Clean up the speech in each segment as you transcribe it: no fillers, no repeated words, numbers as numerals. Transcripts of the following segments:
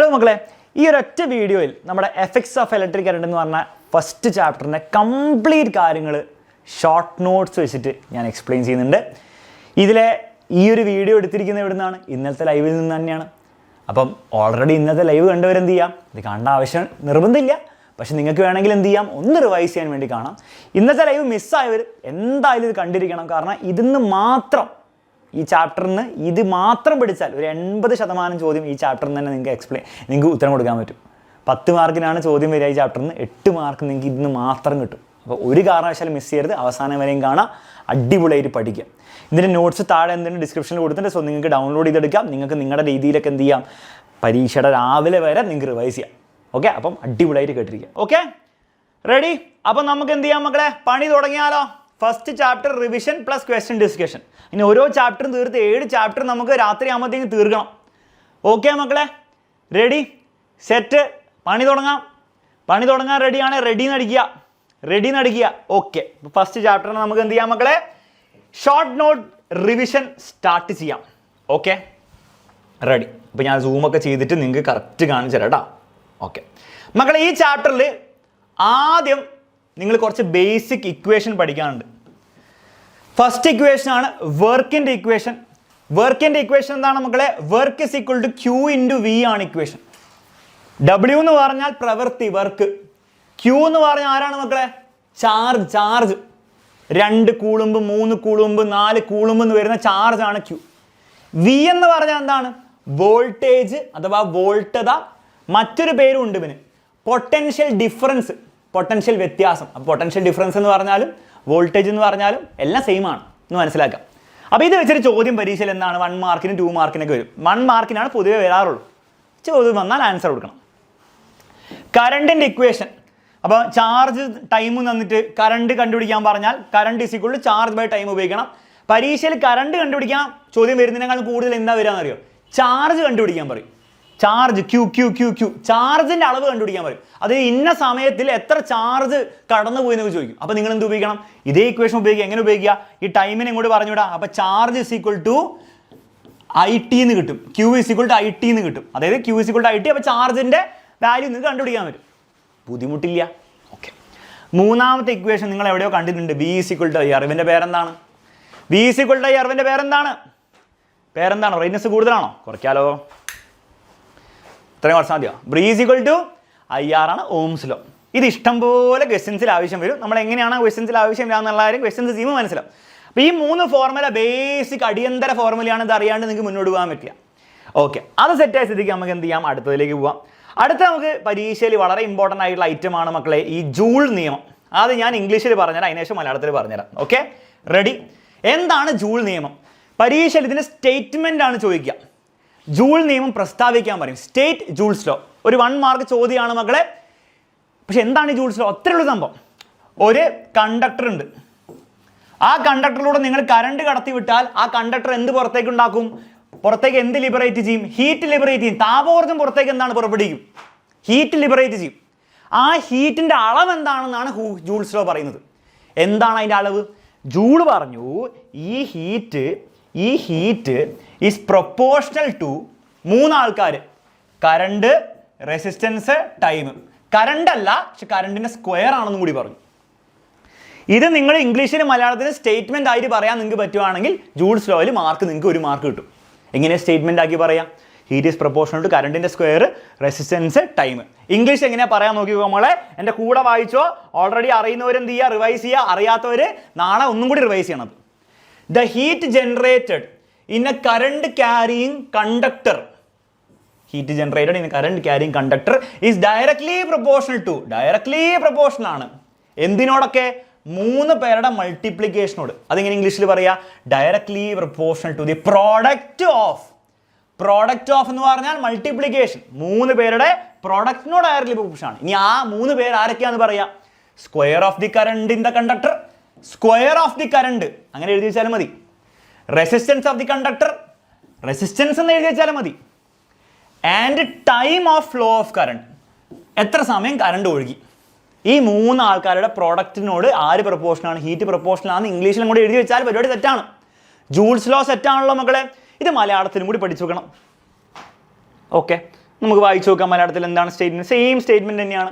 Hello മക്കളെ, ഈ ഒരൊറ്റ വീഡിയോയിൽ നമ്മുടെ എഫക്ട്സ് ഓഫ് ഇലക്ട്രിക് കറണ്ട് എന്ന് പറഞ്ഞ ഫസ്റ്റ് ചാപ്റ്ററിൻ്റെ കംപ്ലീറ്റ് കാര്യങ്ങൾ ഷോർട്ട് നോട്ട്സ് വെച്ചിട്ട് ഞാൻ എക്സ്പ്ലെയിൻ ചെയ്യുന്നുണ്ട്. ഇതിലെ ഈ ഒരു വീഡിയോ എടുത്തിരിക്കുന്നത് എവിടെ നിന്നാണ്? ഇന്നലത്തെ ലൈവിൽ നിന്ന് തന്നെയാണ്. അപ്പം ഓൾറെഡി ഇന്നത്തെ ലൈവ് കണ്ടവരെന്ത് ചെയ്യാം? ഇത് കാണേണ്ട ആവശ്യം നിർബന്ധമില്ല, പക്ഷെ നിങ്ങൾക്ക് വേണമെങ്കിൽ എന്ത് ചെയ്യാം, ഒന്ന് റിവൈസ് ചെയ്യാൻ വേണ്ടി കാണാം. ഇന്നത്തെ ലൈവ് മിസ്സായവർ എന്തായാലും ഇത് കണ്ടിരിക്കണം. കാരണം ഇതിന്ന് മാത്രം, ഈ ചാപ്റ്ററിന് ഇത് മാത്രം പഠിച്ചാൽ ഒരു 80% ചോദ്യം ഈ ചാപ്റ്ററിൽ തന്നെ നിങ്ങൾക്ക് ഉത്തരം കൊടുക്കാൻ പറ്റും. 10 മാർക്കിനാണ് ചോദ്യം വരിക ഈ ചാപ്റ്ററിന്, 8 മാർക്ക് നിങ്ങൾക്ക് ഇതിന് മാത്രം കിട്ടും. അപ്പോൾ ഒരു കാരണവശാലും മിസ് ചെയ്യരുത്, അവസാനം വരെയും കാണാം, അടിപൊളിയായിട്ട് പഠിക്കാം. ഇതിൻ്റെ നോട്ട്സ് താഴെ എന്തെങ്കിലും ഡിസ്ക്രിപ്ഷനിൽ കൊടുത്തിട്ട് സോ നിങ്ങൾക്ക് ഡൗൺലോഡ് ചെയ്തെടുക്കാം. നിങ്ങൾക്ക് നിങ്ങളുടെ രീതിയിലൊക്കെ എന്ത് ചെയ്യാം, പരീക്ഷയുടെ രാവിലെ വരെ നിങ്ങൾക്ക് റിവൈസ് ചെയ്യാം. ഓക്കെ, അപ്പം അടിപൊളിയായിട്ട് കേട്ടിരിക്കാം. Okay, ready? അപ്പം നമുക്ക് എന്ത് ചെയ്യാം മക്കളെ, പണി തുടങ്ങിയാലോ? First chapter revision plus question discussion. ഇനി ഓരോ ചാപ്റ്ററും തീർത്ത് 7 ചാപ്റ്റർ നമുക്ക് രാത്രി ആകുമ്പോഴത്തേക്ക് തീർക്കണം. ഓക്കെ മക്കളെ, റെഡി സെറ്റ്? പണി തുടങ്ങാം. പണി തുടങ്ങാൻ റെഡിയാണ്? റെഡി നടിക്കുക. ഓക്കെ, ഫസ്റ്റ് ചാപ്റ്ററിന് നമുക്ക് എന്ത് ചെയ്യാം മക്കളെ, ഷോർട്ട് നോട്ട് റിവിഷൻ സ്റ്റാർട്ട് ചെയ്യാം. Okay, ready? അപ്പോൾ ഞാൻ സൂമൊക്കെ ചെയ്തിട്ട് നിങ്ങൾക്ക് കറക്റ്റ് കാണിച്ചു തരാം കേട്ടോ. ഓക്കെ മക്കളെ, ഈ ചാപ്റ്ററിൽ ആദ്യം നിങ്ങൾ കുറച്ച് ബേസിക് ഇക്വേഷൻ പഠിക്കാനുണ്ട്. ഫസ്റ്റ് ഇക്വേഷൻ ആണ് വർക്കിൻ്റെ ഇക്വേഷൻ. വർക്കിൻ്റെ ഇക്വേഷൻ എന്താണ് മക്കളെ? Work is equal to Q into V ആണ് ഇക്വേഷൻ. ഡബ്ല്യു എന്ന് പറഞ്ഞാൽ പ്രവൃത്തി, വർക്ക്. ക്യൂ എന്ന് പറഞ്ഞാൽ ആരാണ് മക്കളെ? ചാർജ്. 2 കൂളുമ്പ്, 3 കൂളുമ്പ്, 4 കൂളുമ്പ് എന്ന് വരുന്ന ചാർജ് ആണ് ക്യൂ. വി എന്ന് പറഞ്ഞാൽ എന്താണ്? വോൾട്ടേജ് അഥവാ വോൾട്ടത. മറ്റൊരു പേരും ഉണ്ട് ഇവന്, പൊട്ടൻഷ്യൽ ഡിഫറൻസ്, പൊട്ടൻഷ്യൽ വ്യത്യാസം. അപ്പോൾ പൊട്ടൻഷ്യൽ ഡിഫറൻസ് എന്ന് പറഞ്ഞാലും വോൾട്ടേജ് എന്ന് പറഞ്ഞാലും എല്ലാം സെയിം ആണ് എന്ന് മനസ്സിലാക്കാം. അപ്പോൾ ഇത് വെച്ചൊരു ചോദ്യം പരീക്ഷയിൽ എന്താണ് 1 മാർക്കിനും 2 മാർക്കിനൊക്കെ വരും. 1 മാർക്കിനാണ് പൊതുവെ വരാറുള്ളൂ. ചോദ്യം വന്നാൽ ആൻസർ കൊടുക്കണം. കറണ്ടിൻ്റെ ഇക്വേഷൻ, അപ്പോൾ ചാർജ് ടൈം തന്നിട്ട് കറണ്ട് കണ്ടുപിടിക്കാൻ പറഞ്ഞാൽ current is equal to charge by time ഉപയോഗിക്കണം. പരീക്ഷയിൽ കറണ്ട് കണ്ടുപിടിക്കാൻ ചോദ്യം വരുന്നതിനേക്കാൾ കൂടുതൽ എന്താ വരികയെന്ന് അറിയോ? ചാർജ് കണ്ടുപിടിക്കാൻ പറയും. ചാർജ് ക്യൂ ചാർജിൻ്റെ അളവ് കണ്ടുപിടിക്കാൻ പറയും. അത് ഇന്ന സമയത്തിൽ എത്ര ചാർജ് കടന്നു പോയി എന്നൊക്കെ ചോദിക്കും. അപ്പോൾ നിങ്ങൾ എന്ത് ഉപയോഗിക്കണം? ഇതേ ഇക്വേഷൻ ഉപയോഗിക്കുക. എങ്ങനെ ഉപയോഗിക്കുക? ഈ ടൈമിനെ ഇങ്ങോട്ട് പറഞ്ഞുവിടാം. അപ്പോൾ charge is equal to IT എന്ന് കിട്ടും, Q is equal to IT എന്ന് കിട്ടും. അതായത് Q is equal to IT. അപ്പോൾ ചാർജിൻ്റെ വാല്യൂ നിങ്ങൾക്ക് കണ്ടുപിടിക്കാൻ പറ്റും, ബുദ്ധിമുട്ടില്ല. ഓക്കെ, മൂന്നാമത്തെ ഇക്വേഷൻ നിങ്ങൾ എവിടെയോ കണ്ടിട്ടുണ്ട്, V is equal to IR. ഇവൻ്റെ പേരെന്താണ്? V is equal to IR. ഇവൻ്റെ പേരെന്താണ്? റേഡിയസ് കൂടുതലാണോ? കുറയ്ക്കാലോ, ഇത്രയും കുറച്ചാൽ മതിയോ? V is equal to IR ആണ് ഓംസ് ലോ. ഇത് ഇഷ്ടംപോലെ ക്വസ്റ്റ്യൻസിൽ ആവശ്യം വരും. നമ്മൾ എങ്ങനെയാണ് ക്വസ്റ്റ്യൻസിൽ ആവശ്യം എന്നുള്ള കാര്യം ക്വസ്റ്റ്യൻസ് ചെയ്യുമ്പോൾ മനസ്സിലാവും. അപ്പോൾ ഈ 3 ഫോർമുല ബേസിക് അടിയന്തര ഫോർമുലയാണ്. ഇത് അറിയാണ്ട് നിങ്ങൾക്ക് മുന്നോട്ട് പോകാൻ പറ്റില്ല. ഓക്കെ, അത് സെറ്റായ സ്ഥിതിക്ക് നമുക്ക് എന്ത് ചെയ്യാം, അടുത്തതിലേക്ക് പോവാം. അടുത്ത നമുക്ക് പരീക്ഷയിൽ വളരെ ഇമ്പോർട്ടൻ്റ് ആയിട്ടുള്ള ഐറ്റമാണ് മക്കളെ ഈ ജൂൾ നിയമം. അത് ഞാൻ ഇംഗ്ലീഷിൽ പറഞ്ഞുതരാം, അതിനുശേഷം മലയാളത്തിൽ പറഞ്ഞുതരാം. Okay, ready? എന്താണ് ജൂൾ നിയമം? പരീക്ഷയിൽ ഇതിൻ്റെ സ്റ്റേറ്റ്മെൻ്റ് ആണ് ചോദിക്കുക. ജൂൾ നിയമം പ്രസ്താവിക്കാൻ പറയും, സ്റ്റേറ്റ് ജൂൾസ് ലോ. ഒരു 1 മാർക്ക് ചോദ്യമാണ് മക്കളെ. പക്ഷെ എന്താണ് ഈ ജൂൾസ് ലോ? ഒത്തിരിയുള്ള സംഭവം. ഒരു കണ്ടക്ടർ ഉണ്ട്, ആ കണ്ടക്ടറിലൂടെ നിങ്ങൾ കറണ്ട് കടത്തി വിട്ടാൽ ആ കണ്ടക്ടർ എന്ത് പുറത്തേക്ക് ഉണ്ടാക്കും? പുറത്തേക്ക് എന്ത് ലിബറേറ്റ് ചെയ്യും? ഹീറ്റ് ലിബറേറ്റ് ചെയ്യും. താപോർജ്ജം പുറത്തേക്ക് എന്താണ് പുറപ്പെടുവിക്കും? ഹീറ്റ് ലിബറേറ്റ് ചെയ്യും. ആ ഹീറ്റിൻ്റെ അളവ് എന്താണെന്നാണ് ജൂൾസ് ലോ പറയുന്നത്. എന്താണ് അതിൻ്റെ അളവ്? ജൂൾ പറഞ്ഞു ഈ ഹീറ്റ് ഈസ് പ്രൊപ്പോർഷണൽ ടു 3 ആൾക്കാർ, കറണ്ട്, റെസിസ്റ്റൻസ്, ടൈം. കറണ്ട് അല്ല, പക്ഷെ കറണ്ടിൻ്റെ സ്ക്വയർ ആണെന്നും കൂടി പറഞ്ഞു. ഇത് നിങ്ങൾ ഇംഗ്ലീഷിലും മലയാളത്തിലും സ്റ്റേറ്റ്മെൻ്റ് ആയിട്ട് പറയാൻ നിങ്ങൾക്ക് പറ്റുവാണെങ്കിൽ ജൂൾസ് ലോയിൽ നിങ്ങൾക്ക് 1 മാർക്ക് കിട്ടും. എങ്ങനെ സ്റ്റേറ്റ്മെൻ്റ് ആക്കി പറയാം? ഹീറ്റ് ഈസ് പ്രൊപ്പോർഷണൽ ടു കറണ്ടിൻ്റെ സ്ക്വയർ, റെസിസ്റ്റൻസ്, ടൈം. ഇംഗ്ലീഷ് എങ്ങനെയാണ് പറയാൻ നോക്കിക്കോ നമ്മളെ. എൻ്റെ കൂടെ വായിച്ചോ. ഓൾറെഡി അറിയുന്നവർ എന്ത് ചെയ്യുക, റിവൈസ് ചെയ്യുക. അറിയാത്തവർ നാളെ ഒന്നും കൂടി റിവൈസ് ചെയ്യണം. The heat generated in a current carrying conductor, heat generated in a current carrying conductor is directly proportional ആണ്. എന്തിനോടൊക്കെ? 3 പേരുടെ മൾട്ടിപ്ലിക്കേഷനോട്. അതെങ്ങനെ ഇംഗ്ലീഷിൽ പറയാ? Directly proportional to the product of എന്ന് പറഞ്ഞാൽ മൾട്ടിപ്ലിക്കേഷൻ. 3 പേരുടെ പ്രോഡക്റ്റിനോട് ഡയറക്ട്ലി പ്രൊപ്പോർഷൻ ആണ്. ഇനി ആ 3 പേര് ആരൊക്കെയാന്ന് പറയാ? Square of the current in the conductor, square of the current അങ്ങനെ എഴുതി വെച്ചാലും മതി. Resistance of the conductor, resistance എന്ന് എഴുതി വെച്ചാലും മതി. And time of flow of current, എത്ര സമയം കറണ്ട് ഒഴുകി. ഈ 3 ആൾക്കാരുടെ പ്രോഡക്റ്റിനോട് ആര് പ്രൊപ്പോർഷനാണ്? ഹീറ്റ് പ്രൊപ്പോർഷനാണ്. ഇംഗ്ലീഷിലും കൂടി എഴുതി വെച്ചാൽ പരിപാടി സെറ്റാണ്. ജൂൾസ് ലോ സെറ്റാണല്ലോ മക്കളെ. ഇത് മലയാളത്തിലും കൂടി പഠിച്ചു വെക്കണം. ഓക്കെ, നമുക്ക് വായിച്ചു നോക്കാം മലയാളത്തിൽ എന്താണ് സ്റ്റേറ്റ്മെന്റ്. സെയിം സ്റ്റേറ്റ്മെന്റ് തന്നെയാണ്.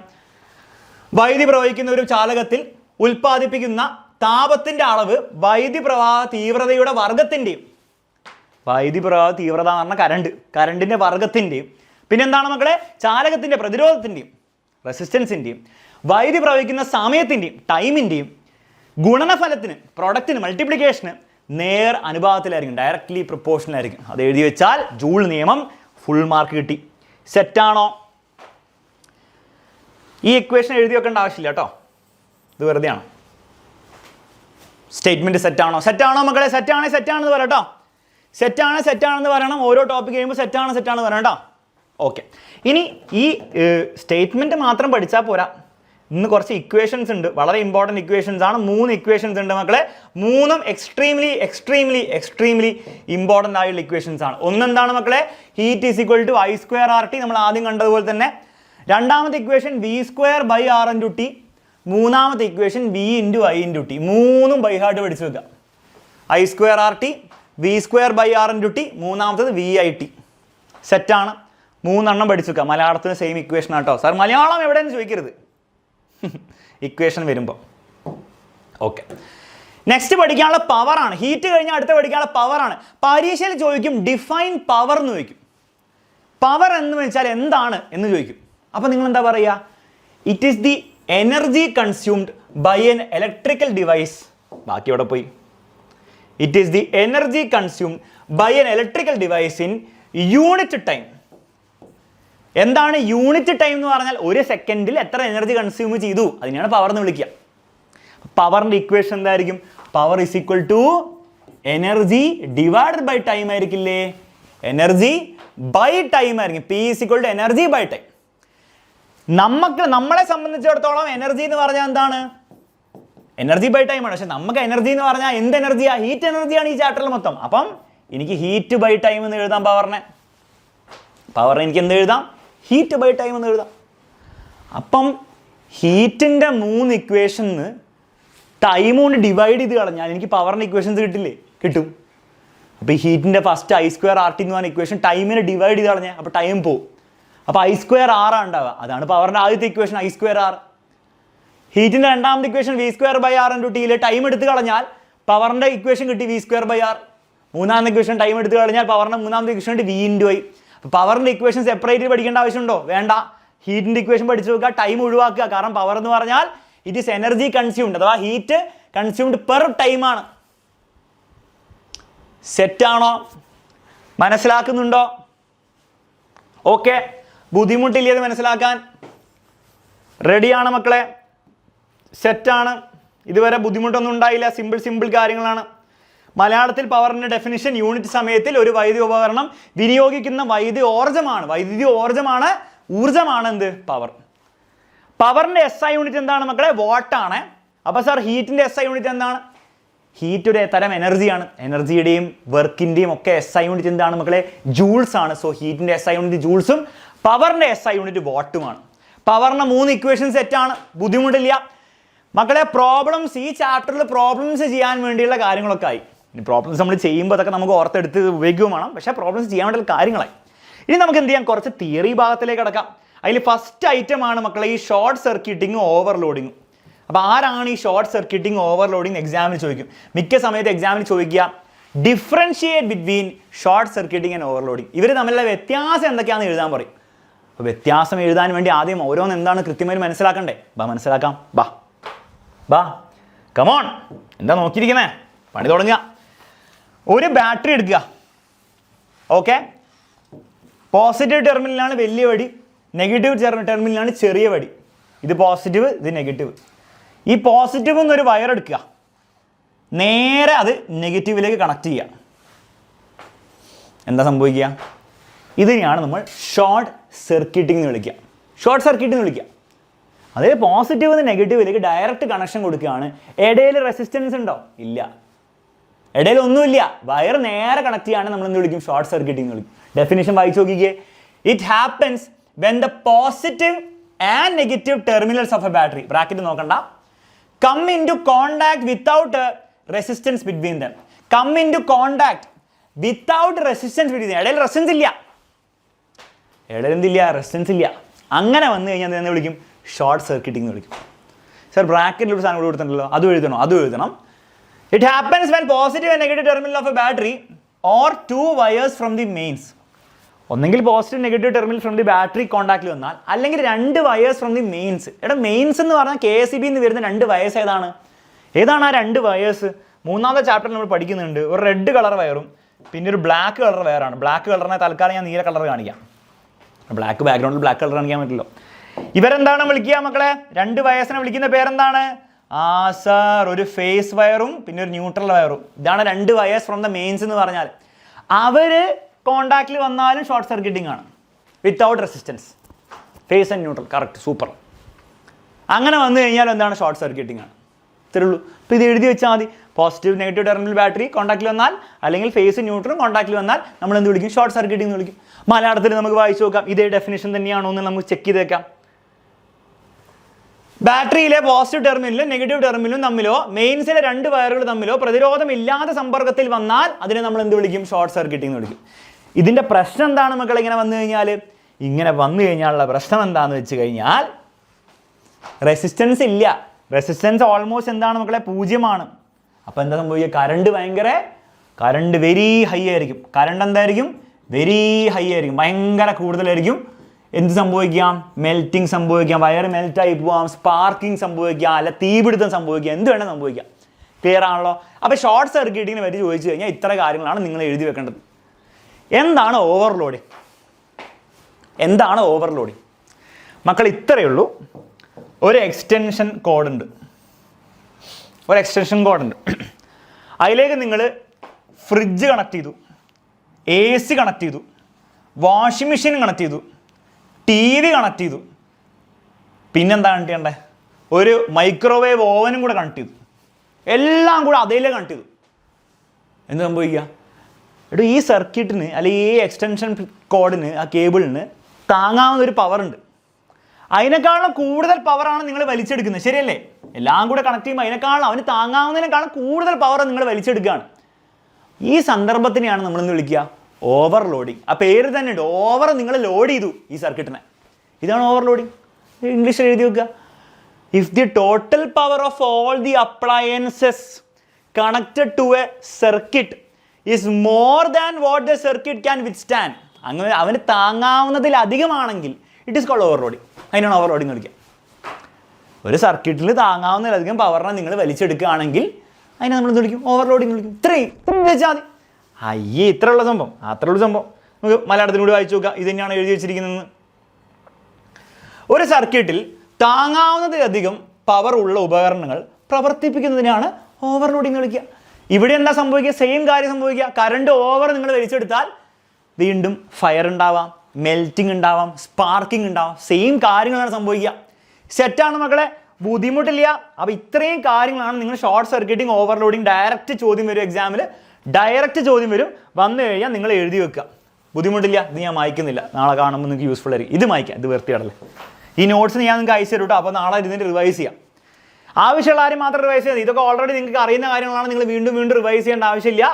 വൈദ്യുതി പ്രവഹിക്കുന്ന ഒരു ചാലകത്തിൽ ഉൽപ്പാദിപ്പിക്കുന്ന താപത്തിന്റെ അളവ് വൈദ്യുതി പ്രവാഹ തീവ്രതയുടെ വർഗത്തിൻ്റെയും, വൈദ്യുതി പ്രവാഹ തീവ്രത എന്ന് പറഞ്ഞാൽ കരണ്ടിന്റെ വർഗത്തിൻ്റെയും, പിന്നെന്താണ് മക്കളെ, ചാലകത്തിന്റെ പ്രതിരോധത്തിൻ്റെയും റെസിസ്റ്റൻസിൻ്റെയും, വൈദ്യുതി പ്രവഹിക്കുന്ന സമയത്തിൻ്റെയും ടൈമിൻ്റെയും ഗുണനഫലത്തിന് പ്രൊഡക്റ്റിന് മൾട്ടിപ്ലിക്കേഷന് നേർ അനുപാതത്തിലായിരിക്കും, ഡയറക്ട്ലി പ്രൊപ്പോർഷണൽ ആയിരിക്കും. അത് എഴുതി വെച്ചാൽ ജൂൾ നിയമം ഫുൾ മാർക്ക് കിട്ടി. സെറ്റാണോ? ഈ ഇക്വേഷൻ എഴുതി വെക്കേണ്ട ആവശ്യമില്ല കേട്ടോ, ഇത് വെറുതെയാണ്. സ്റ്റേറ്റ്മെന്റ് സെറ്റാണോ മക്കളെ? സെറ്റാണെന്ന് പറയാം കേട്ടോ. സെറ്റാണെന്ന് പറയണം. ഓരോ ടോപ്പിക് കഴിയുമ്പോൾ സെറ്റാണെന്ന് പറയണം കേട്ടോ. ഓക്കെ, ഇനി ഈ സ്റ്റേറ്റ്മെന്റ് മാത്രം പഠിച്ചാൽ പോരാ. ഇന്ന് കുറച്ച് ഇക്വേഷൻസ് ഉണ്ട്, വളരെ ഇമ്പോർട്ടൻറ്റ് ഇക്വേഷൻസ് ആണ്. 3 ഇക്വേഷൻസ് ഉണ്ട് മക്കളെ. 3ഉം എക്സ്ട്രീംലി ഇമ്പോർട്ടൻ്റ് ആയുള്ള ഇക്വേഷൻസ് ആണ്. ഒന്നെന്താണ് മക്കളെ, heat is equal to I²RT, നമ്മൾ ആദ്യം കണ്ടതുപോലെ തന്നെ. രണ്ടാമത്തെ ഇക്വേഷൻ V²/R×T. മൂന്നാമത്തെ ഇക്വേഷൻ V×I×T. 3ഉം ബൈ ഹാർട്ട് പഠിച്ചു വെക്കുക. I²RT, V²/R×T, മൂന്നാമത്തത് VIT. സെറ്റാണ്. 3 പഠിച്ചു വെക്കുക. മലയാളത്തിന് സെയിം ഇക്വേഷൻ ആട്ടോ. സാർ മലയാളം എവിടെയെന്ന് ചോദിക്കരുത് ഇക്വേഷൻ വരുമ്പോൾ. ഓക്കെ, നെക്സ്റ്റ് പഠിക്കാനുള്ള പവറാണ്. ഹീറ്റ് കഴിഞ്ഞാൽ അടുത്ത പഠിക്കാനുള്ള പവറാണ്. പരീക്ഷയിൽ ചോദിക്കും ഡിഫൈൻ പവർ എന്ന് ചോദിക്കും. പവർ എന്ന് വെച്ചാൽ എന്താണ് എന്ന് ചോദിക്കും. അപ്പോൾ നിങ്ങൾ എന്താ പറയുക? It is the energy consumed by an electrical device. ബാക്കി എവിടെ പോയി? It is the energy consumed by an electrical device in unit time. എന്താണ് യൂണിറ്റ് ടൈം എന്ന് പറഞ്ഞാൽ? ഒരു സെക്കൻഡിൽ എത്ര എനർജി കൺസ്യൂം ചെയ്തു, അതിനെയാണ് പവർ എന്ന് വിളിക്കുക. പവറിന്റെ ഇക്വേഷൻ എന്തായിരിക്കും? Power is equal to energy divided by time ആയിരിക്കില്ലേ? എനർജി ബൈ ടൈം ആയിരിക്കും. P is equal to energy by time. നമ്മളെ സംബന്ധിച്ചിടത്തോളം എനർജി എന്ന് പറഞ്ഞാൽ എന്താണ്? എനർജി ബൈ ടൈം ആണ്. പക്ഷെ നമുക്ക് എനർജി എന്ന് പറഞ്ഞാൽ എന്ത് എനർജിയാ? ഹീറ്റ് എനർജിയാണ് ഈ ചാപ്റ്ററിൽ മൊത്തം. അപ്പം എനിക്ക് ഹീറ്റ് ബൈ ടൈം എന്ന് എഴുതാം. പവറിനെ എനിക്ക് എന്ത് എഴുതാം? ഹീറ്റ് ബൈ ടൈം എന്ന് എഴുതാം. അപ്പം ഹീറ്റിൻ്റെ 3 ഇക്വേഷന് ടൈം കൊണ്ട് ഡിവൈഡ് ചെയ്ത് കളഞ്ഞാൽ എനിക്ക് പവറിൻ്റെ ഇക്വേഷൻസ് കിട്ടും. അപ്പോൾ ഈ ഹീറ്റിൻ്റെ ഫസ്റ്റ് I²RT എന്ന് പറഞ്ഞ ഇക്വേഷൻ ടൈമിനെ ഡിവൈഡ് ചെയ്ത് കളഞ്ഞാൽ അപ്പോൾ ടൈം പോവും. അപ്പോൾ I²R ഉണ്ടാവുക. അതാണ് പവറിൻ്റെ ആദ്യത്തെ ഇക്വേഷൻ I²R. ഹീറ്റിൻ്റെ രണ്ടാമത്തെ ഇക്വേഷൻ V²/R×T ടൈം എടുത്ത് കളഞ്ഞാൽ പവറിൻ്റെ ഇക്വേഷൻ കിട്ടി V²/R. മൂന്നാമത്തെ ഇക്വേഷൻ ടൈം എടുത്ത് കളഞ്ഞാൽ പവറിൻ്റെ മൂന്നാമത്തെ ഇക്വേഷൻ കിട്ടി V×I. പവറിന്റെ ഇക്വേഷൻ സെപ്പറേറ്റ് പഠിക്കേണ്ട ആവശ്യമുണ്ടോ? വേണ്ട. ഹീറ്റിന്റെ ഇക്വേഷൻ പഠിച്ചു നോക്കുക, ടൈം ഒഴിവാക്കുക. കാരണം പവർ എന്ന് പറഞ്ഞാൽ ഇറ്റ് ഈസ് എനർജി കൺസ്യൂംഡ്, അഥവാ ഹീറ്റ് കൺസ്യൂംഡ് പെർ ടൈം ആണ്. സെറ്റാണോ? മനസ്സിലാക്കുന്നുണ്ടോ? ഓക്കെ, ബുദ്ധിമുട്ടില്ല അത് മനസ്സിലാക്കാൻ? റെഡിയാണ് മക്കളെ? സെറ്റാണ്. ഇതുവരെ ബുദ്ധിമുട്ടൊന്നും ഉണ്ടായില്ല. സിമ്പിൾ കാര്യങ്ങളാണ്. മലയാളത്തിൽ പവറിന്റെ ഡെഫിനിഷൻ യൂണിറ്റ് സമയത്തിൽ ഒരു വൈദ്യുതി ഉപകരണം വിനിയോഗിക്കുന്ന ഊർജ്ജമാണ് എന്ത്? പവർ. പവറിന്റെ SI യൂണിറ്റ് എന്താണ് മക്കളെ? വാട്ടാണ്. അപ്പോൾ സാർ ഹീറ്റിന്റെ SI യൂണിറ്റ് എന്താണ്? ഹീറ്റ് ഒരു തരം എനർജിയാണ്. എനർജിയുടെയും വർക്കിന്റെയും ഒക്കെ SI യൂണിറ്റ് എന്താണ് മക്കളെ? ജൂൾസ് ആണ്. സോ ഹീറ്റിന്റെ SI യൂണിറ്റ് ജൂൾസും പവറിന്റെ SI യൂണിറ്റ് വാട്ടുമാണ്. പവറിന്റെ 3 ഇക്വേഷൻ സെറ്റാണ്. ബുദ്ധിമുട്ടില്ല മക്കളെ. പ്രോബ്ലംസ് ഈ ചാപ്റ്ററിൽ പ്രോബ്ലംസ് ചെയ്യാൻ വേണ്ടിയുള്ള കാര്യങ്ങളൊക്കെ ആയി. പ്രോബ്ലംസ് നമ്മൾ ചെയ്യുമ്പോൾ അതൊക്കെ നമുക്ക് ഓർത്തെടുത്ത് ഉപയോഗിക്കുകയും വേണം. പക്ഷേ പ്രോബ്ലംസ് ചെയ്യാൻ വേണ്ടിയുള്ള കാര്യങ്ങളായി. ഇനി നമുക്ക് എന്ത് ചെയ്യാം? കുറച്ച് തിയറി ഭാഗത്തിലേക്ക് കിടക്കാം. അതിൽ ഫസ്റ്റ് ഐറ്റം ആണ് മക്കളെ ഈ ഷോർട്ട് സർക്യൂട്ടിങ്ങും ഓവർലോഡിങ്ങും. അപ്പോൾ ആരാണ് ഈ ഷോർട്ട് സർക്യൂട്ടിങ് ഓവർലോഡിങ് എക്സാമിന് ചോദിക്കും. മിക്ക സമയത്ത് എക്സാമിന് ചോദിക്കുക differentiate between short circuiting and overloading. ഇവർ തമ്മിലുള്ള വ്യത്യാസം എന്തൊക്കെയാണെന്ന് എഴുതാൻ പറയും. അപ്പോൾ വ്യത്യാസം എഴുതാൻ വേണ്ടി ആദ്യം ഓരോന്ന് എന്താണ് കൃത്യമായി മനസ്സിലാക്കണ്ടേ? മനസ്സിലാക്കാം. കമോൺ. എന്താ നോക്കിയിരിക്കുന്നേ? പണി തുടങ്ങുക. ഒരു ബാറ്ററി എടുക്കുക. ഓക്കെ, പോസിറ്റീവ് ടെർമിനലാണ് വലിയ വടി, നെഗറ്റീവ് ടെർമിനലാണ് ചെറിയ വടി. ഇത് പോസിറ്റീവ്, ഇത് നെഗറ്റീവ്. ഈ പോസിറ്റീവ് എന്നൊരു വയർ എടുക്കുക, നേരെ അത് നെഗറ്റീവിലേക്ക് കണക്ട് ചെയ്യുക. എന്താ സംഭവിക്കുക? ഇതിനെയാണ് നമ്മൾ ഷോർട്ട് സർക്യൂട്ടിംഗ് എന്ന് വിളിക്കുക. അതായത് പോസിറ്റീവ് നിന്ന് നെഗറ്റീവിലേക്ക് ഡയറക്റ്റ് കണക്ഷൻ കൊടുക്കുകയാണ്. ഇടയിൽ റെസിസ്റ്റൻസ് ഉണ്ടോ? ഇല്ല. ഇടയിൽ ഒന്നുമില്ല. വയർ നേരെ കണക്ട് ചെയ്യാണ് നമ്മൾ എന്ത് വിളിക്കും? ഷോർട്ട് സർക്യൂട്ടിംഗ് വിളിക്കും. ഡെഫിനിഷൻ വായിച്ചു നോക്കിക്കേ. It happens when the positive and negative terminals of a battery, bracket നോക്കണ്ട, come into contact without resistance between them. ഇടയിൽ റെസിസ്റ്റൻസ് ഇല്ല. ഇടയിൽ എന്തില്ല, റെസിസ്റ്റൻസ് ഇല്ല. അങ്ങനെ വന്നു കഴിഞ്ഞാൽ എന്തെന്ന് വിളിക്കും? ഷോർട്ട് സർക്യൂട്ടിംഗ് എന്ന് വിളിക്കും. സർ ബ്രാക്കറ്റിൽ ഒരു സാധനം കൊടുത്തിട്ടുണ്ടല്ലോ, അതും എഴുതണം. It happens when positive and negative terminal of a battery or 2 wires from the mains. ഒന്നെങ്കിൽ positive negative terminal from the battery കോൺടാക്റ്റിൽ വന്നാൽ, അല്ലെങ്കിൽ 2 wires from the mains. Mains എന്ന് പറഞ്ഞാൽ KCB എന്ന് വരുന്ന 2 വയേഴ്സ് ഏതാണ് ആ 2 വയേഴ്സ്? മൂന്നാമത്തെ ചാപ്റ്ററിൽ നമ്മൾ പഠിക്കുന്നുണ്ട്. ഒരു റെഡ് കളർ വയറും പിന്നെ ഒരു ബ്ലാക്ക് കളർ വയറാണ്. ബ്ലാക്ക് കളറിനെ തൽക്കാലം ഞാൻ നീല കളർ കാണിക്കാം. ബ്ലാക്ക് ബാക്ക്ഗ്രൗണ്ടിൽ ബ്ലാക്ക് കളർ കാണിക്കാൻ പറ്റില്ലോ. ഇവരെന്താണ് വിളിക്കുക മക്കളെ? 2 വയേഴ്സിനെ വിളിക്കുന്ന പേരെന്താണ്? സർ, ഒരു ഫേസ് വയറും പിന്നെ ഒരു ന്യൂട്രൽ വയറും. ഇതാണ് 2 വയേഴ്സ് ഫ്രം ദ മെയിൻസ് എന്ന് പറഞ്ഞാൽ. അവര് കോണ്ടാക്റ്റിൽ വന്നാലും ഷോർട്ട് സർക്യൂട്ടിംഗ് ആണ്, without resistance. Phase and neutral, correct, super. അങ്ങനെ വന്നു കഴിഞ്ഞാൽ എന്താണ്? ഷോർട്ട് സർക്യൂട്ടിംഗ് ആണ്. ഇത്രേ ഉള്ളൂ. ഇപ്പോൾ ഇത് എഴുതി വെച്ചാൽ മതി. പോസിറ്റീവ് നെഗറ്റീവ് ടെർമിനൽ ബാറ്ററി കോൺടാക്റ്റിൽ വന്നാൽ, അല്ലെങ്കിൽ ഫേസ് ന്യൂട്രലും കോൺടാക്റ്റിൽ വന്നാൽ നമ്മൾ എന്ത് വിളിക്കും? ഷോർട്ട് സർക്യൂട്ടിംഗ് എന്ന് വിളിക്കും. മലയാളത്തിൽ നമുക്ക് വായിച്ചു നോക്കാം. ഇതേ ഡെഫിനിഷൻ തന്നെയാണോ എന്ന് നമുക്ക് ചെക്ക് ചെയ്തേക്കാം. ബാറ്ററിയിലെ പോസിറ്റീവ് ടെർമിനലും നെഗറ്റീവ് ടെർമിനലും തമ്മിലോ മെയിൻസിലെ 2 വയറുകൾ തമ്മിലോ പ്രതിരോധമില്ലാത്ത സമ്പർക്കത്തിൽ വന്നാൽ അതിനെ നമ്മൾ എന്ത് വിളിക്കും? ഷോർട്ട് സർക്യൂട്ടിംഗ് എന്ന് വിളിക്കും. ഇതിൻ്റെ പ്രശ്നം എന്താണ് മക്കൾ? ഇങ്ങനെ വന്നു കഴിഞ്ഞാലുള്ള പ്രശ്നം എന്താണെന്ന് വെച്ച് കഴിഞ്ഞാൽ റെസിസ്റ്റൻസ് ഇല്ല. റെസിസ്റ്റൻസ് ഓൾമോസ്റ്റ് എന്താണ് മക്കളെ? 0. അപ്പോൾ എന്താ സംഭവിക്കുക? കറണ്ട് വെരി ഹൈ ആയിരിക്കും. കറണ്ട് എന്തായിരിക്കും? വെരി ഹൈ ആയിരിക്കും, ഭയങ്കര കൂടുതലായിരിക്കും. എന്ത് സംഭവിക്കാം? മെൽറ്റിംഗ് സംഭവിക്കാം, വയർ മെൽറ്റായി പോവാം, സ്പാർക്കിംഗ് സംഭവിക്കാം, അല്ല തീപിടുത്തം സംഭവിക്കാം, എന്ത് വേണം സംഭവിക്കാം. ക്ലിയർ ആണല്ലോ? അപ്പോൾ ഷോർട്ട് സർക്യൂട്ടിങ്ങിനെ പറ്റി ചോദിച്ചു കഴിഞ്ഞാൽ ഇത്ര കാര്യങ്ങളാണ് നിങ്ങൾ എഴുതി വെക്കേണ്ടത്. എന്താണ് ഓവർലോഡിങ്? മക്കൾ ഇത്രയേ ഉള്ളൂ. ഒരു എക്സ്റ്റൻഷൻ കോഡുണ്ട്. അതിലേക്ക് നിങ്ങൾ ഫ്രിഡ്ജ് കണക്ട് ചെയ്തു, AC കണക്ട് ചെയ്തു, വാഷിംഗ് മെഷീൻ കണക്ട് ചെയ്തു, TV കണക്ട് ചെയ്തു, പിന്നെന്താ കണക്ട് ചെയ്യണ്ടേ? ഒരു മൈക്രോവേവ് ഓവനും കൂടെ കണക്ട് ചെയ്തു. എല്ലാം കൂടെ അതിലേ കണക്ട് ചെയ്തു. എന്ത് സംഭവിക്കുക? ഈ സർക്യൂട്ടിന് അല്ലെങ്കിൽ ഈ എക്സ്റ്റൻഷൻ കോഡിന്, ആ കേബിളിന് താങ്ങാവുന്ന ഒരു പവർ ഉണ്ട്. അതിനേക്കാളും കൂടുതൽ പവറാണ് നിങ്ങൾ വലിച്ചെടുക്കുന്നത്, ശരിയല്ലേ? എല്ലാം കൂടെ കണക്ട് ചെയ്യുമ്പോൾ അവന് താങ്ങാവുന്നതിനേക്കാളും കൂടുതൽ പവർ നിങ്ങൾ വലിച്ചെടുക്കുകയാണ്. ഈ സന്ദർഭത്തിനെയാണ് നമ്മളെന്ന് വിളിക്കുക? ഓവർലോഡിങ്. ആ പേര് തന്നെ ഉണ്ട്, ഓവർ നിങ്ങൾ ലോഡ് ചെയ്തു ഈ സർക്യൂട്ടിനെ. ഇതാണ് ഓവർലോഡിങ്. ഇംഗ്ലീഷിൽ എഴുതി വെക്കുക. If the total power of all the appliances connected to a circuit is more than what the circuit can withstand. അങ്ങനെ അവന് താങ്ങാവുന്നതിലധികമാണെങ്കിൽ ഇറ്റ് ഈസ് കോൾഡ് ഓവർലോഡിങ്. അതിനാണ് ഓവർലോഡിങ് വിളിക്കുക. ഒരു സർക്യൂട്ടിൽ താങ്ങാവുന്നതിലധികം പവറിനെ നിങ്ങൾ വലിച്ചെടുക്കുകയാണെങ്കിൽ അതിനെ നമ്മൾ വിളിക്കും? ഓവർലോഡിങ് വിളിക്കും. ഇത്രയും വെച്ചാൽ മതി. ഇത്രയുള്ള സംഭവം. നമുക്ക് മലയാളത്തിലൂടെ വായിച്ചു നോക്കാം. ഇത് തന്നെയാണ് എഴുതി വെച്ചിരിക്കുന്നത്. ഒരു സർക്യൂട്ടിൽ താങ്ങാവുന്നതിലധികം പവർ ഉള്ള ഉപകരണങ്ങൾ പ്രവർത്തിപ്പിക്കുന്നതിനാണ് ഓവർലോഡിങ് വിളിക്കുക. ഇവിടെ എന്താ സംഭവിക്കുക? സെയിം കാര്യം സംഭവിക്കുക. കറണ്ട് ഓവർ നിങ്ങൾ വലിച്ചെടുത്താൽ വീണ്ടും ഫയർ ഉണ്ടാവാം, മെൽറ്റിംഗ് ഉണ്ടാവാം, സ്പാർക്കിംഗ് ഉണ്ടാവാം. സെയിം കാര്യങ്ങളാണ് സംഭവിക്കുക. സെറ്റാണ് മക്കളെ, ബുദ്ധിമുട്ടില്ല. അപ്പോൾ ഇത്രയും കാര്യങ്ങളാണ് നിങ്ങൾ ഷോർട്ട് സർക്യൂട്ടിംഗ്, ഓവർലോഡിങ് ഡയറക്റ്റ് ചോദ്യം വരും എക്സാമിൽ. വന്നു കഴിഞ്ഞാൽ നിങ്ങൾ എഴുതി വെക്കുക. ബുദ്ധിമുട്ടില്ല. ഇത് ഞാൻ മായ്ക്കുന്നില്ല, നാളെ കാണുമ്പോൾ നിങ്ങൾക്ക് യൂസ്ഫുൾ ആയിരിക്കും. ഇത് മായ്ക്കാം, ഇത് വൃത്തിയാടല്ലേ. ഈ നോട്ട്സ് ഞാൻ നിങ്ങൾക്ക് അയച്ചു തരും കേട്ടോ. അപ്പോൾ നാളെ ഇരുന്നിട്ട് റിവൈസ് ചെയ്യാം. ആവശ്യമുള്ള ആരും മാത്രം റിവൈസ് ചെയ്യാം. ഇതൊക്കെ ഓൾറെഡി നിങ്ങൾക്ക് അറിയുന്ന കാര്യങ്ങളാണ്. നിങ്ങൾ വീണ്ടും റിവൈസ് ചെയ്യേണ്ട ആവശ്യമില്ല.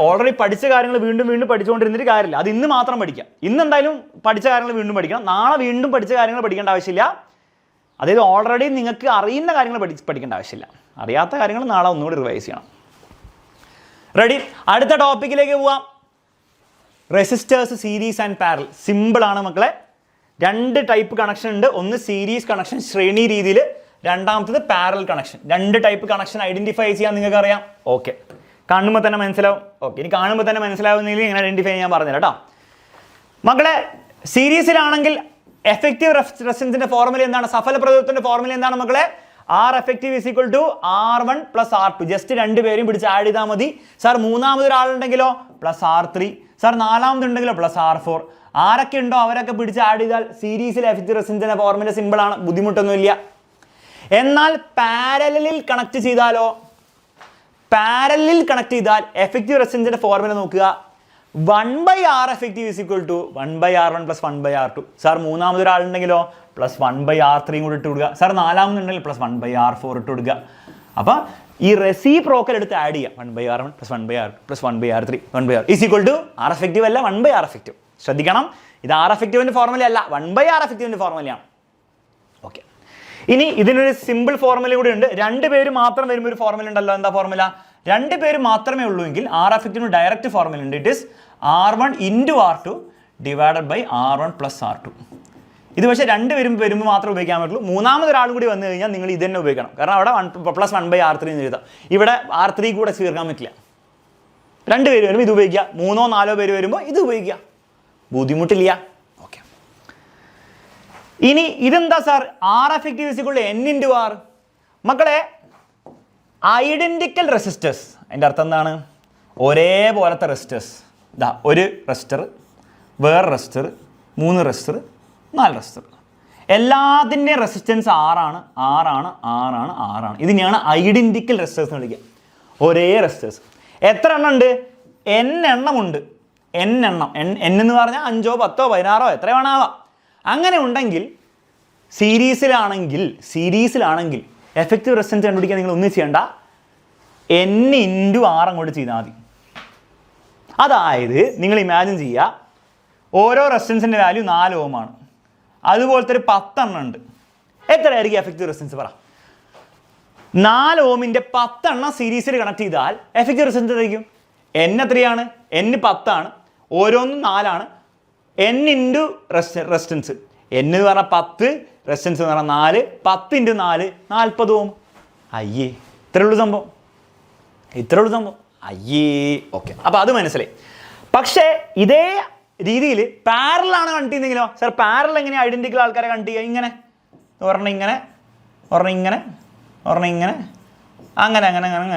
ഓൾറെഡി പഠിച്ച കാര്യങ്ങൾ വീണ്ടും പഠിച്ചുകൊണ്ടിരുന്നിട്ട് കാര്യമില്ല. അത് ഇന്ന് മാത്രം പഠിക്കാം. ഇന്ന് എന്തായാലും പഠിച്ച കാര്യങ്ങൾ വീണ്ടും പഠിക്കണം. നാളെ വീണ്ടും പഠിച്ച കാര്യങ്ങൾ പഠിക്കേണ്ട ആവശ്യമില്ല. അതായത് ഓൾറെഡി നിങ്ങൾക്ക് അറിയുന്ന കാര്യങ്ങൾ പഠിക്കേണ്ട ആവശ്യമില്ല. അറിയാത്ത കാര്യങ്ങൾ നാളെ ഒന്നുകൂടി റിവൈസ് ചെയ്യണം. റെഡി? അടുത്ത ടോപ്പിക്കിലേക്ക് പോവാം. Resistors, series and parallel. സിമ്പിളാണ് മക്കളെ. 2 ടൈപ്പ് കണക്ഷൻ ഉണ്ട്. ഒന്ന് സീരീസ് കണക്ഷൻ ശ്രേണി രീതിയിൽ, രണ്ടാമത്തത് parallel connection. 2 type connection identify ചെയ്യാൻ നിങ്ങൾക്ക് അറിയാം. ഓക്കെ, കാണുമ്പോൾ തന്നെ മനസ്സിലാവും. ഓക്കെ, ഇനി കാണുമ്പോൾ തന്നെ മനസ്സിലാവുന്നതിൽ ഇങ്ങനെ ഐഡന്റിഫൈ ചെയ്യാൻ പറഞ്ഞുതരാം കേട്ടോ മക്കളെ. സീരീസിലാണെങ്കിൽ എഫക്റ്റീവ് റെസിസ്റ്റൻസിന്റെ ഫോർമുല എന്താണ്? സഫല പ്രതിരോധത്തിന്റെ ഫോർമുല എന്താണ് മക്കളെ? R effective is equal to R1 plus R2. Just 2 പേരും പിടിച്ച് ആഡ് ചെയ്താൽ മതി. സാർ മൂന്നാമതൊരാളുണ്ടെങ്കിലോ പ്ലസ് R3, സാർ നാലാമതുണ്ടെങ്കിലോ പ്ലസ് R4. ആരൊക്കെ ഉണ്ടോ അവരൊക്കെ പിടിച്ച് ആഡ് ചെയ്താൽ സീരീസിലെ എഫക്റ്റീവ് റെസിസ്റ്റൻസിന്റെ ഫോർമുല സിമ്പിളാണ്, ബുദ്ധിമുട്ടൊന്നുമില്ല. എന്നാൽ പാരലലിൽ കണക്ട് ചെയ്താലോ? പാരലലിൽ കണക്ട് ചെയ്താൽ എഫക്റ്റീവ് റെസിസ്റ്റൻസിന്റെ ഫോർമുല നോക്കുക. 1/R effective is equal to 1/R1 plus 1/R2. സാർ മൂന്നാമതൊരാളുണ്ടെങ്കിലോ പ്ലസ് 1/R3 കൂടി ഇട്ട് കൊടുക്കുക. സാർ നാലാമതുണ്ടെങ്കിൽ പ്ലസ് 1/R4 ഇട്ട് കൊടുക്കുക. അപ്പോൾ ഈ റെസിപ്രോക്കൽ എടുത്ത് ആഡ് ചെയ്യാം. 1/R1 plus 1/R2 plus 1/R3 1/R is equal to R effective അല്ല 1/R effective. ശ്രദ്ധിക്കണം, ഇത് ആർ എഫക്റ്റീവിൻ്റെ ഫോർമുല അല്ല, 1/r എഫക്റ്റീവിൻ്റെ ഫോർമുലയാണ്. ഓക്കെ, ഇനി ഇതിനൊരു സിമ്പിൾ ഫോർമുല കൂടി ഉണ്ട്. 2 പേര് മാത്രം വരുമ്പോൾ ഒരു ഫോർമുല ഉണ്ടല്ലോ. എന്താ ഫോർമുല? 2 പേര് മാത്രമേ ഉള്ളൂ എങ്കിൽ ആർ എഫക്റ്റീവിന് ഡയറക്റ്റ് ഫോർമുല ഉണ്ട്. It is R1 × R2 divided by R1 + R2. ഇത് പക്ഷേ 2 വരുമ്പോൾ മാത്രം ഉപയോഗിക്കാൻ പറ്റുള്ളൂ. മൂന്നാമതൊരാളും കൂടി വന്നു കഴിഞ്ഞാൽ നിങ്ങൾ ഇത് തന്നെ ഉപയോഗിക്കണം. കാരണം അവിടെ 1 + 1/r3 എന്ന് എഴുതാം. ഇവിടെ R3 കൂടെ ചേർക്കാൻ പറ്റില്ല. 2 പേര് വരുമ്പോൾ ഇത് ഉപയോഗിക്കുക, 3 or 4 പേര് വരുമ്പോൾ ഇത് ഉപയോഗിക്കുക, ബുദ്ധിമുട്ടില്ല. ഓക്കെ, ഇനി ഇതെന്താ sir? R effective N × R. മക്കളെ, ഐഡന്റിക്കൽ റെസിസ്റ്റേഴ്സ്, അതിൻ്റെ അർത്ഥം എന്താണ്? ഒരേപോലത്തെ റെസിസ്റ്റേഴ്സ്. ഇതാ ഒരു റെസിസ്റ്റർ, വേറെ റെസിസ്റ്റർ, 3 റെസിസ്റ്റർ, 4 റെസിസ്റ്റർ, എല്ലാത്തിൻ്റെയും റെസിസ്റ്റൻസ് ആറാണ്. ഇതിനെയാണ് ഐഡന്റിക്കൽ റെസിസ്റ്റേഴ്സ് എന്ന് വിളിക്കുക. ഒരേ റെസിസ്റ്റേഴ്സ്. എത്ര എണ്ണം ഉണ്ട്? N എണ്ണമുണ്ട്. N എന്ന് പറഞ്ഞാൽ 5, 10, 16 എത്ര വേണമാവാം. അങ്ങനെ ഉണ്ടെങ്കിൽ സീരീസിലാണെങ്കിൽ എഫക്റ്റീവ് റെസിസ്റ്റൻസ് കണ്ടുപിടിക്കാൻ നിങ്ങൾ ഒന്നും ചെയ്യേണ്ട, N × R അങ്ങോട്ട് ചെയ്താൽ മതി. അതായത് നിങ്ങൾ ഇമാജിൻ ചെയ്യുക, ഓരോ റെസിസ്റ്റൻസിൻ്റെ വാല്യൂ 4 Ω ആണ്. അതുപോലത്തെ ഒരു 10 എണ്ണം ഉണ്ട്. എത്രയായിരിക്കും എഫക്റ്റീവ് റെസിസ്റ്റൻസ്? പറ. 4 Ωൻ്റെ 10 എണ്ണം സീരീസിൽ കണക്ട് ചെയ്താൽ എഫക്റ്റീവ് റെസിസ്റ്റൻസ് ആയിരിക്കും. N എത്രയാണ്? N 10 ആണ്, ഓരോന്നും 4 ആണ്. N × resistance. N എന്ന് പറഞ്ഞാൽ 10, റെസിസ്റ്റൻസ് എന്ന് പറഞ്ഞാൽ 4, 10 × 4 40 Ω. അയ്യേ, ഇത്രയുള്ളൂ സംഭവം. അയ്യേ. ഓക്കെ, അപ്പോൾ അത് മനസ്സിലായി. പക്ഷേ ഇതേ രീതിയിൽ പാരലാണ് കണക്ട് ചെയ്യുന്നെങ്കിലോ? സാർ പാരൽ എങ്ങനെ ഐഡന്റിക്കൽ ആൾക്കാരെ കണക്ട് ചെയ്യുക? ഇങ്ങനെ ഒരെണ്ണം ഇങ്ങനെ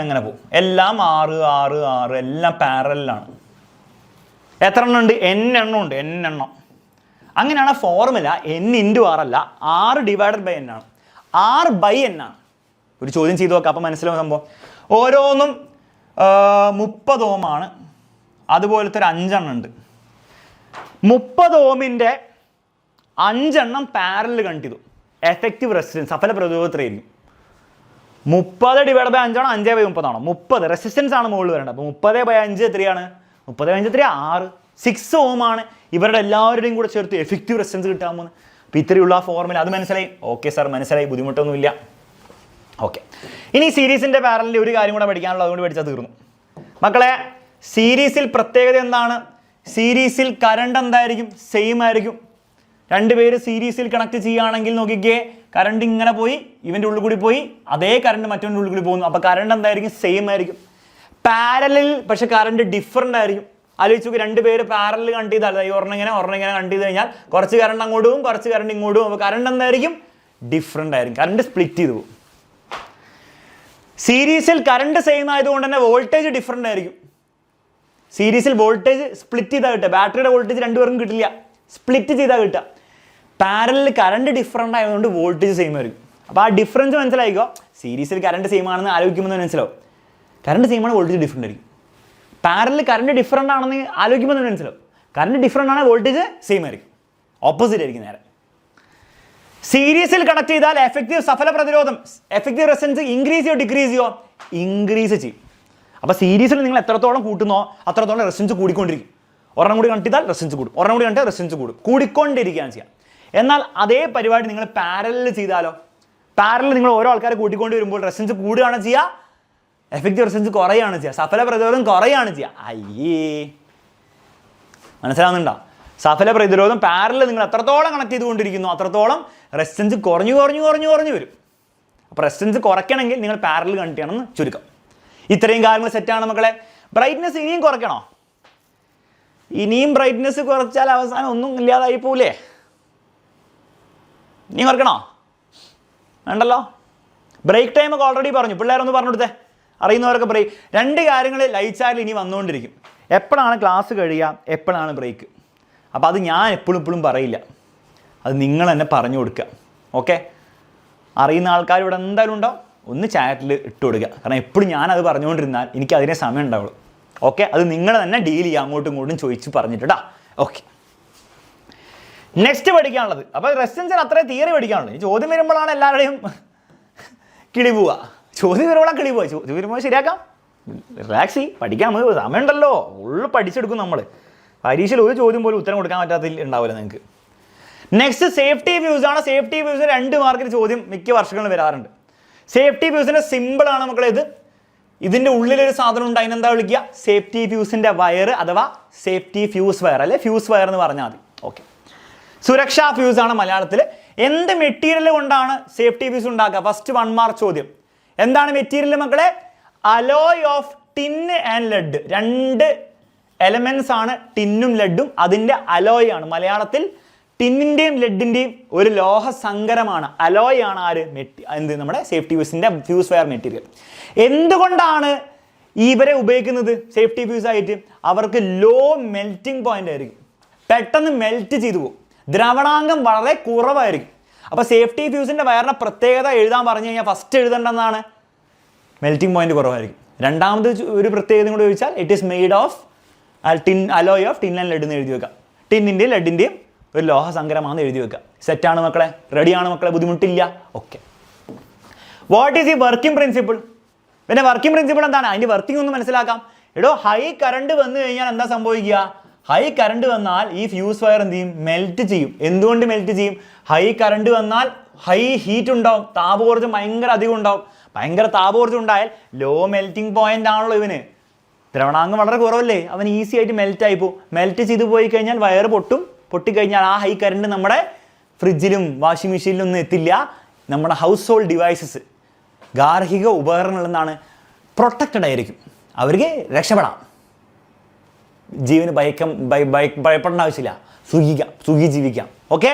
അങ്ങനെ പോകും. എല്ലാം 6 എല്ലാം പാരലാണ്. എത്ര എണ്ണം ഉണ്ട്? N എണ്ണം ഉണ്ട്. അങ്ങനെയാണ് ഫോർമുല. N × R അല്ല, R / N ആണ്. R/N ആണ്. ഒരു ചോദ്യം ചെയ്ത് നോക്കാം, അപ്പം മനസ്സിലാവും സംഭവം. ഓരോന്നും 30 Ω ആണ്. അതുപോലത്തെ ഒരു 5 എണ്ണം ഉണ്ട്. 30 Ωൻ്റെ 5 എണ്ണം പാരലൽ കണക്ട് ചെയ്തു. എഫക്റ്റീവ് റെസിസ്റ്റൻസ് സഫല പ്രതിരോധത്തിലായിരിക്കും. 30 / 5 ആണോ? 5/30 ആണോ? 30 റെസിസ്റ്റൻസ് ആണ് മുകളിൽ വരേണ്ടത്. അപ്പോൾ 30/5 എത്രയാണ്? 30/5 എത്രയാണ്? 6. 6 Ω ആണ്. ഇവരുടെ എല്ലാവരുടെയും കൂടെ ചേർത്ത് എഫക്റ്റീവ് റെസിസ്റ്റൻസ് കിട്ടാൻ പോകുന്നത്. അപ്പോൾ ഇത്രയുള്ള ആ ഫോർമുല. അത് മനസ്സിലായി? ഓക്കെ സാർ, മനസ്സിലായി, ബുദ്ധിമുട്ടൊന്നുമില്ല. ഓക്കെ, ഇനി സീരീസിൻ്റെ പാരലിൻ്റെ ഒരു കാര്യം കൂടെ പഠിക്കാനുള്ളത്, അതുകൊണ്ട് പഠിച്ചാൽ തീർന്നു. മക്കളെ, സീരീസിൽ പ്രത്യേകത എന്താണ്? സീരീസിൽ കറണ്ട് എന്തായിരിക്കും? സെയിം ആയിരിക്കും. 2 പേര് സീരീസിൽ കണക്ട് ചെയ്യുകയാണെങ്കിൽ നോക്കിക്കേ, കറണ്ട് ഇങ്ങനെ പോയി ഇവൻ്റെ ഉള്ളിൽ കൂടി പോയി, അതേ കറണ്ട് മറ്റവൻ്റെ ഉള്ളിൽ കൂടി പോകുന്നു. അപ്പോൾ കറണ്ട് എന്തായിരിക്കും? സെയിം ആയിരിക്കും. പാരലിൽ പക്ഷെ കറണ്ട് ഡിഫറൻ്റ് ആയിരിക്കും. ആലോചിച്ച് നോക്കി, 2 പേര് പാരലിൽ കണക്ട് ചെയ്താൽ, ഒരെണ്ണം ഇങ്ങനെ കണക്ട് ചെയ്ത് കഴിഞ്ഞാൽ കുറച്ച് കറണ്ട് അങ്ങോട്ട് പോകും, കുറച്ച് കറണ്ട് ഇങ്ങോട്ട് പോകും. അപ്പോൾ കറണ്ട് എന്തായിരിക്കും? ഡിഫറൻ്റ് ആയിരിക്കും. കറണ്ട് സ്പ്ലിറ്റ് ചെയ്ത് പോകും. സീരീസിൽ കറണ്ട് സെയിം ആയതുകൊണ്ട് തന്നെ വോൾട്ടേജ് ഡിഫറൻ്റ് ആയിരിക്കും. സീരീസിൽ വോൾട്ടേജ് സ്പ്ലിറ്റ് ചെയ്താൽ കിട്ടുക. ബാറ്ററിയുടെ വോൾട്ടേജ് 2 പേർക്കും കിട്ടില്ല, സ്പ്ലിറ്റ് ചെയ്താൽ കിട്ടുക. പാരലിൽ കറണ്ട് ഡിഫറൻ്റ് ആയതുകൊണ്ട് വോൾട്ടേജ് സെയിം ആയിരിക്കും. അപ്പോൾ ആ ഡിഫറൻസ് മനസ്സിലായിക്കോ. സീരീസിൽ കറണ്ട് സെയിം ആണെന്ന് ആലോചിക്കുമ്പോൾ മനസ്സിലാവും. കറണ്ട് സെയിം ആണ്, വോൾട്ടേജ് ഡിഫറൻ്റ് ആയിരിക്കും. പാരലിൽ കറണ്ട് ഡിഫറൻ്റ് ആണെന്ന് ആലോചിക്കുമ്പോൾ മനസ്സിലാവും. കറണ്ട് ഡിഫറൻ്റ് ആണ്, വോൾട്ടേജ് സെയിം ആയിരിക്കും, ഓപ്പോസിറ്റ് ആയിരിക്കും നേരെ. സീരീസിൽ കണക്ട് ചെയ്താൽ എഫക്റ്റീവ് സഫല പ്രതിരോധം, എഫക്റ്റീവ് റെസിസ്റ്റൻസ് ഇൻക്രീസ് ചെയ്യോ ഡിക്രീസ് ചെയ്യോ? ഇൻക്രീസ് ചെയ്യും. അപ്പോൾ സീരീസിൽ നിങ്ങൾ എത്രത്തോളം കൂട്ടുന്നോ അത്രത്തോളം റെസിസ്റ്റൻസ് കൂടിക്കൊണ്ടിരിക്കും. ഒരെണ്ണം കൂടി കണക്ട് ചെയ്താൽ റെസിസ്റ്റൻസ് കൂടും, ഒരെണ്ണം കൂടി കണക്ട് ചെയ്താൽ റെസിസ്റ്റൻസ് കൂടും, കൂടിക്കൊണ്ടിരിക്കുകയാണ് ചെയ്യുക. എന്നാൽ അതേ പരിപാടി നിങ്ങൾ പാരലിൽ ചെയ്താലോ? പാരലിൽ നിങ്ങൾ ഓരോ ആൾക്കാരെ കൂട്ടിക്കൊണ്ട് വരുമ്പോൾ റെസിസ്റ്റൻസ് കൂടുകയാണ് ചെയ്യുക, എഫക്റ്റീവ് റെസിസ്റ്റൻസ് കുറയുകയാണ് ചെയ്യുക, സഫല പ്രതിരോധം കുറയുകയാണ് ചെയ്യുക. അയ്യേ, മനസ്സിലാവുന്നുണ്ടോ? സഫല പ്രതിരോധം പാരലിൽ നിങ്ങൾ എത്രത്തോളം കണക്ട് ചെയ്തുകൊണ്ടിരിക്കുന്നു അത്രത്തോളം റെസിസ്റ്റൻസ് കുറഞ്ഞു വരും. അപ്പോൾ റെസിസ്റ്റൻസ് കുറയ്ക്കണമെങ്കിൽ നിങ്ങൾ പാരലിൽ കണക്ട് ചെയ്യണമെന്ന് ചുരുക്കം. ഇത്രയും കാര്യങ്ങൾ സെറ്റാണ് മക്കളെ. ബ്രൈറ്റ്നസ് ഇനിയും കുറയ്ക്കണോ? ഇനിയും ബ്രൈറ്റ്നസ് കുറച്ചാൽ അവസാനം ഒന്നും ഇല്ലാതായി പോവില്ലേ? ഇനിയും കുറയ്ക്കണോ? വേണ്ടല്ലോ. ബ്രേക്ക് ടൈം ഒക്കെ ഓൾറെഡി പറഞ്ഞു, പിള്ളേരൊന്ന് പറഞ്ഞു കൊടുത്തേ, അറിയുന്നവരൊക്കെ. ബ്രേക്ക് 2 കാര്യങ്ങൾ ലൈറ്റ് ചാർജിൽ ഇനി വന്നുകൊണ്ടിരിക്കും. എപ്പോഴാണ് ക്ലാസ് കഴിയുക, എപ്പോഴാണ് ബ്രേക്ക്. അപ്പോൾ അത് ഞാൻ എപ്പോഴും പറയില്ല, അത് നിങ്ങൾ തന്നെ പറഞ്ഞു കൊടുക്കുക. ഓക്കെ, അറിയുന്ന ആൾക്കാർ ഇവിടെ എന്തായാലും ഉണ്ടാവും, ഒന്ന് ചാറ്റിൽ ഇട്ട് കൊടുക്കുക. കാരണം എപ്പോഴും ഞാനത് പറഞ്ഞുകൊണ്ടിരുന്നാൽ എനിക്ക് അതിനെ സമയം ഉണ്ടാവുള്ളൂ. ഓക്കെ, അത് നിങ്ങൾ തന്നെ ഡീൽ ചെയ്യുക, അങ്ങോട്ടും ഇങ്ങോട്ടും ചോദിച്ച് പറഞ്ഞിട്ടാ. ഓക്കെ, നെക്സ്റ്റ് പഠിക്കാനുള്ളത്. അപ്പോൾ റെസിസ്റ്റൻസിന് അത്രയും തിയറി പഠിക്കാനുള്ളത്. ഈ ചോദ്യം വരുമ്പോഴാണ് എല്ലാവരുടെയും കിളി പോവുക. ചോദ്യം വരുമ്പോൾ ശരിയാക്കാം. റിലാക്സ് ചെയ്യും, പഠിക്കാൻ നമുക്ക് സമയമുണ്ടല്ലോ, ഫുള്ള് പഠിച്ചെടുക്കും നമ്മൾ. പരീക്ഷയിൽ ഒരു ചോദ്യം പോലും ഉത്തരം കൊടുക്കാൻ പറ്റാത്തതിൽ ഉണ്ടാവില്ല നിങ്ങൾക്ക്. നെക്സ്റ്റ് സേഫ്റ്റി വ്യൂസ് ആണ്. സേഫ്റ്റി വ്യൂസ് 2 മാർക്കിന് ചോദ്യം മിക്ക വർഷങ്ങളിൽ വരാറുണ്ട്. സേഫ്റ്റി ഫ്യൂസിൻ്റെ സിമ്പിളാണ് മക്കളെ ഇത്. ഇതിൻ്റെ ഉള്ളിലൊരു സാധനം ഉണ്ട്, അതിനെന്താ വിളിക്കുക? സേഫ്റ്റി ഫ്യൂസിൻ്റെ വയർ അഥവാ സേഫ്റ്റി ഫ്യൂസ് വയർ അല്ലെ ഫ്യൂസ് വയർ എന്ന് പറഞ്ഞാൽ മതി. ഓക്കെ, സുരക്ഷാ ഫ്യൂസ് ആണ് മലയാളത്തിൽ. എന്ത് മെറ്റീരിയൽ കൊണ്ടാണ് സേഫ്റ്റി ഫ്യൂസ് ഉണ്ടാക്കുക? ഫസ്റ്റ് 1 മാർക്ക് ചോദ്യം. എന്താണ് മെറ്റീരിയൽ മക്കളെ? Alloy of tin and lead. 2 elements ആണ് ടിന്നും ലെഡും. അതിൻ്റെ അലോയ് ആണ് മലയാളത്തിൽ ടിന്നിൻ്റെയും ലെഡിൻ്റെയും ഒരു ലോഹ സങ്കരമാണ്. അലോയ് ആണ് ആര്? നമ്മുടെ സേഫ്റ്റി ഫ്യൂസിൻ്റെ ഫ്യൂസ് വയർ മെറ്റീരിയൽ. എന്തുകൊണ്ടാണ് ഇവരെ ഉപയോഗിക്കുന്നത് സേഫ്റ്റി ഫ്യൂസ് ആയിട്ട്? അവർക്ക് ലോ മെൽറ്റിംഗ് പോയിന്റ് ആയിരിക്കും, പെട്ടെന്ന് മെൽറ്റ് ചെയ്തു പോകും, ദ്രവണാങ്കം വളരെ കുറവായിരിക്കും. അപ്പോൾ സേഫ്റ്റി ഫ്യൂസിൻ്റെ വയറിൻ്റെ പ്രത്യേകത എഴുതാൻ പറഞ്ഞു കഴിഞ്ഞാൽ ഫസ്റ്റ് എഴുതേണ്ടതാണ് മെൽറ്റിംഗ് പോയിന്റ് കുറവായിരിക്കും. രണ്ടാമത് ഒരു പ്രത്യേകത കൂടി ചോദിച്ചാൽ it is made of alloy of tin and lead എന്ന് എഴുതി വെക്കാം. ടിന്നിൻ്റെയും ലെഡിൻ്റെയും ഒരു ലോഹ സങ്കരമാണെന്ന് എഴുതി വെക്കുക. സെറ്റാണ് മക്കളെ, റെഡിയാണ് മക്കളെ, ബുദ്ധിമുട്ടില്ല. ഓക്കെ, വാട്ട് ഈസ് ഈ വർക്കിംഗ് പ്രിൻസിപ്പിൾ? പിന്നെ വർക്കിംഗ് പ്രിൻസിപ്പിൾ എന്താണ്? അതിൻ്റെ വർക്കിംഗ് ഒന്ന് മനസ്സിലാക്കാം. എടോ, ഹൈ കറണ്ട് വന്നു കഴിഞ്ഞാൽ എന്താ സംഭവിക്കുക? ഹൈ കറണ്ട് വന്നാൽ ഈ ഫ്യൂസ് വയർ എന്ത് ചെയ്യും? മെൽറ്റ് ചെയ്യും. എന്തുകൊണ്ട് മെൽറ്റ് ചെയ്യും? ഹൈ കറണ്ട് വന്നാൽ ഹൈ ഹീറ്റ് ഉണ്ടാവും, താപോർജ്ജം ഭയങ്കര അധികം ഉണ്ടാവും. ഭയങ്കര താപോർജ്ജം ഉണ്ടായാൽ ലോ മെൽറ്റിംഗ് പോയിന്റ് ആണല്ലോ ഇവന്, ദ്രവണാങ്കം വളരെ കുറവല്ലേ, അവൻ ഈസി ആയിട്ട് മെൽറ്റ് ആയി പോകും. മെൽറ്റ് ചെയ്ത് പോയി കഴിഞ്ഞാൽ വയർ പൊട്ടിക്കഴിഞ്ഞാൽ ആ ഹൈ കറണ്ട് നമ്മുടെ ഫ്രിഡ്ജിലും വാഷിംഗ് മെഷീനിലും ഒന്നും എത്തില്ല. നമ്മുടെ ഹൗസ് ഹോൾഡ് ഡിവൈസസ്, ഗാർഹിക ഉപകരണങ്ങളിൽ നിന്നാണ് പ്രൊട്ടക്റ്റഡ് ആയിരിക്കും, അവർക്ക് രക്ഷപ്പെടാം. ജീവന് ഭയപ്പെടേണ്ട ആവശ്യമില്ല, സുഖി ജീവിക്കാം. ഓക്കെ,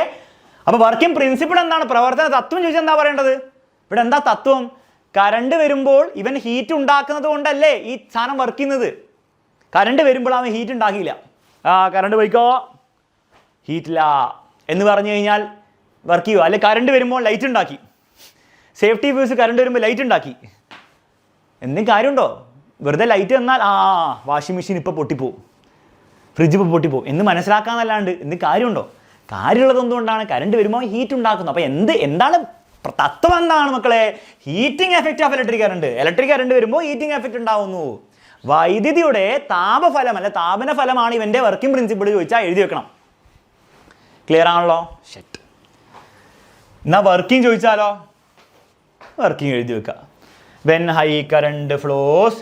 അപ്പോൾ വർക്കിംഗ് പ്രിൻസിപ്പിൾ എന്താണ്? പ്രവർത്തന തത്വം ചോദിച്ചാൽ എന്താ പറയേണ്ടത്? ഇവിടെ എന്താ തത്വം? കറണ്ട് വരുമ്പോൾ ഇവൻ ഹീറ്റ് ഉണ്ടാക്കുന്നത് കൊണ്ടല്ലേ ഈ സാധനം വർക്ക് ചെയ്യുന്നത്. കറണ്ട് വരുമ്പോൾ അവൻ ഹീറ്റ് ഉണ്ടാക്കിയില്ല. കറണ്ട് പോയിക്കോ, ഹീറ്റില്ല എന്ന് പറഞ്ഞു കഴിഞ്ഞാൽ വർക്ക് ചെയ്യുക. അല്ലെ കറണ്ട് വരുമ്പോൾ ലൈറ്റ് ഉണ്ടാക്കി, സേഫ്റ്റി ഫ്യൂസ് കറണ്ട് വരുമ്പോൾ ലൈറ്റ് ഉണ്ടാക്കി, എന്തെങ്കിലും കാര്യമുണ്ടോ? വെറുതെ ലൈറ്റ് തന്നാൽ വാഷിംഗ് മെഷീൻ ഇപ്പോൾ പൊട്ടിപ്പോവും, ഫ്രിഡ്ജ് ഇപ്പോൾ പൊട്ടിപ്പോവും എന്ന് മനസ്സിലാക്കാന്നല്ലാണ്ട് എന്തെങ്കിലും കാര്യമുണ്ടോ? കാര്യമുള്ളത് എന്തുകൊണ്ടാണ്? കറണ്ട് വരുമ്പോൾ ഹീറ്റ് ഉണ്ടാക്കുന്നു. അപ്പോൾ എന്താണ് തത്വം? എന്താണ് മക്കളെ? Heating effect of electric current. Electric current വരുമ്പോൾ ഹീറ്റിംഗ് എഫക്റ്റ് ഉണ്ടാവുന്നു. വൈദ്യുതിയുടെ താപഫലം അല്ലെ താപന ഫലമാണ് ഇവൻ്റെ വർക്കിംഗ് പ്രിൻസിപ്പിൾ ചോദിച്ചാൽ എഴുതി വെക്കണം. ക്ലിയർ ആണല്ലോ? ഷെറ്റ്. എന്നാ വർക്കിംഗ് ചോദിച്ചാലോ? വർക്കിംഗ് എഴുതി വെക്കുക. When high current flows.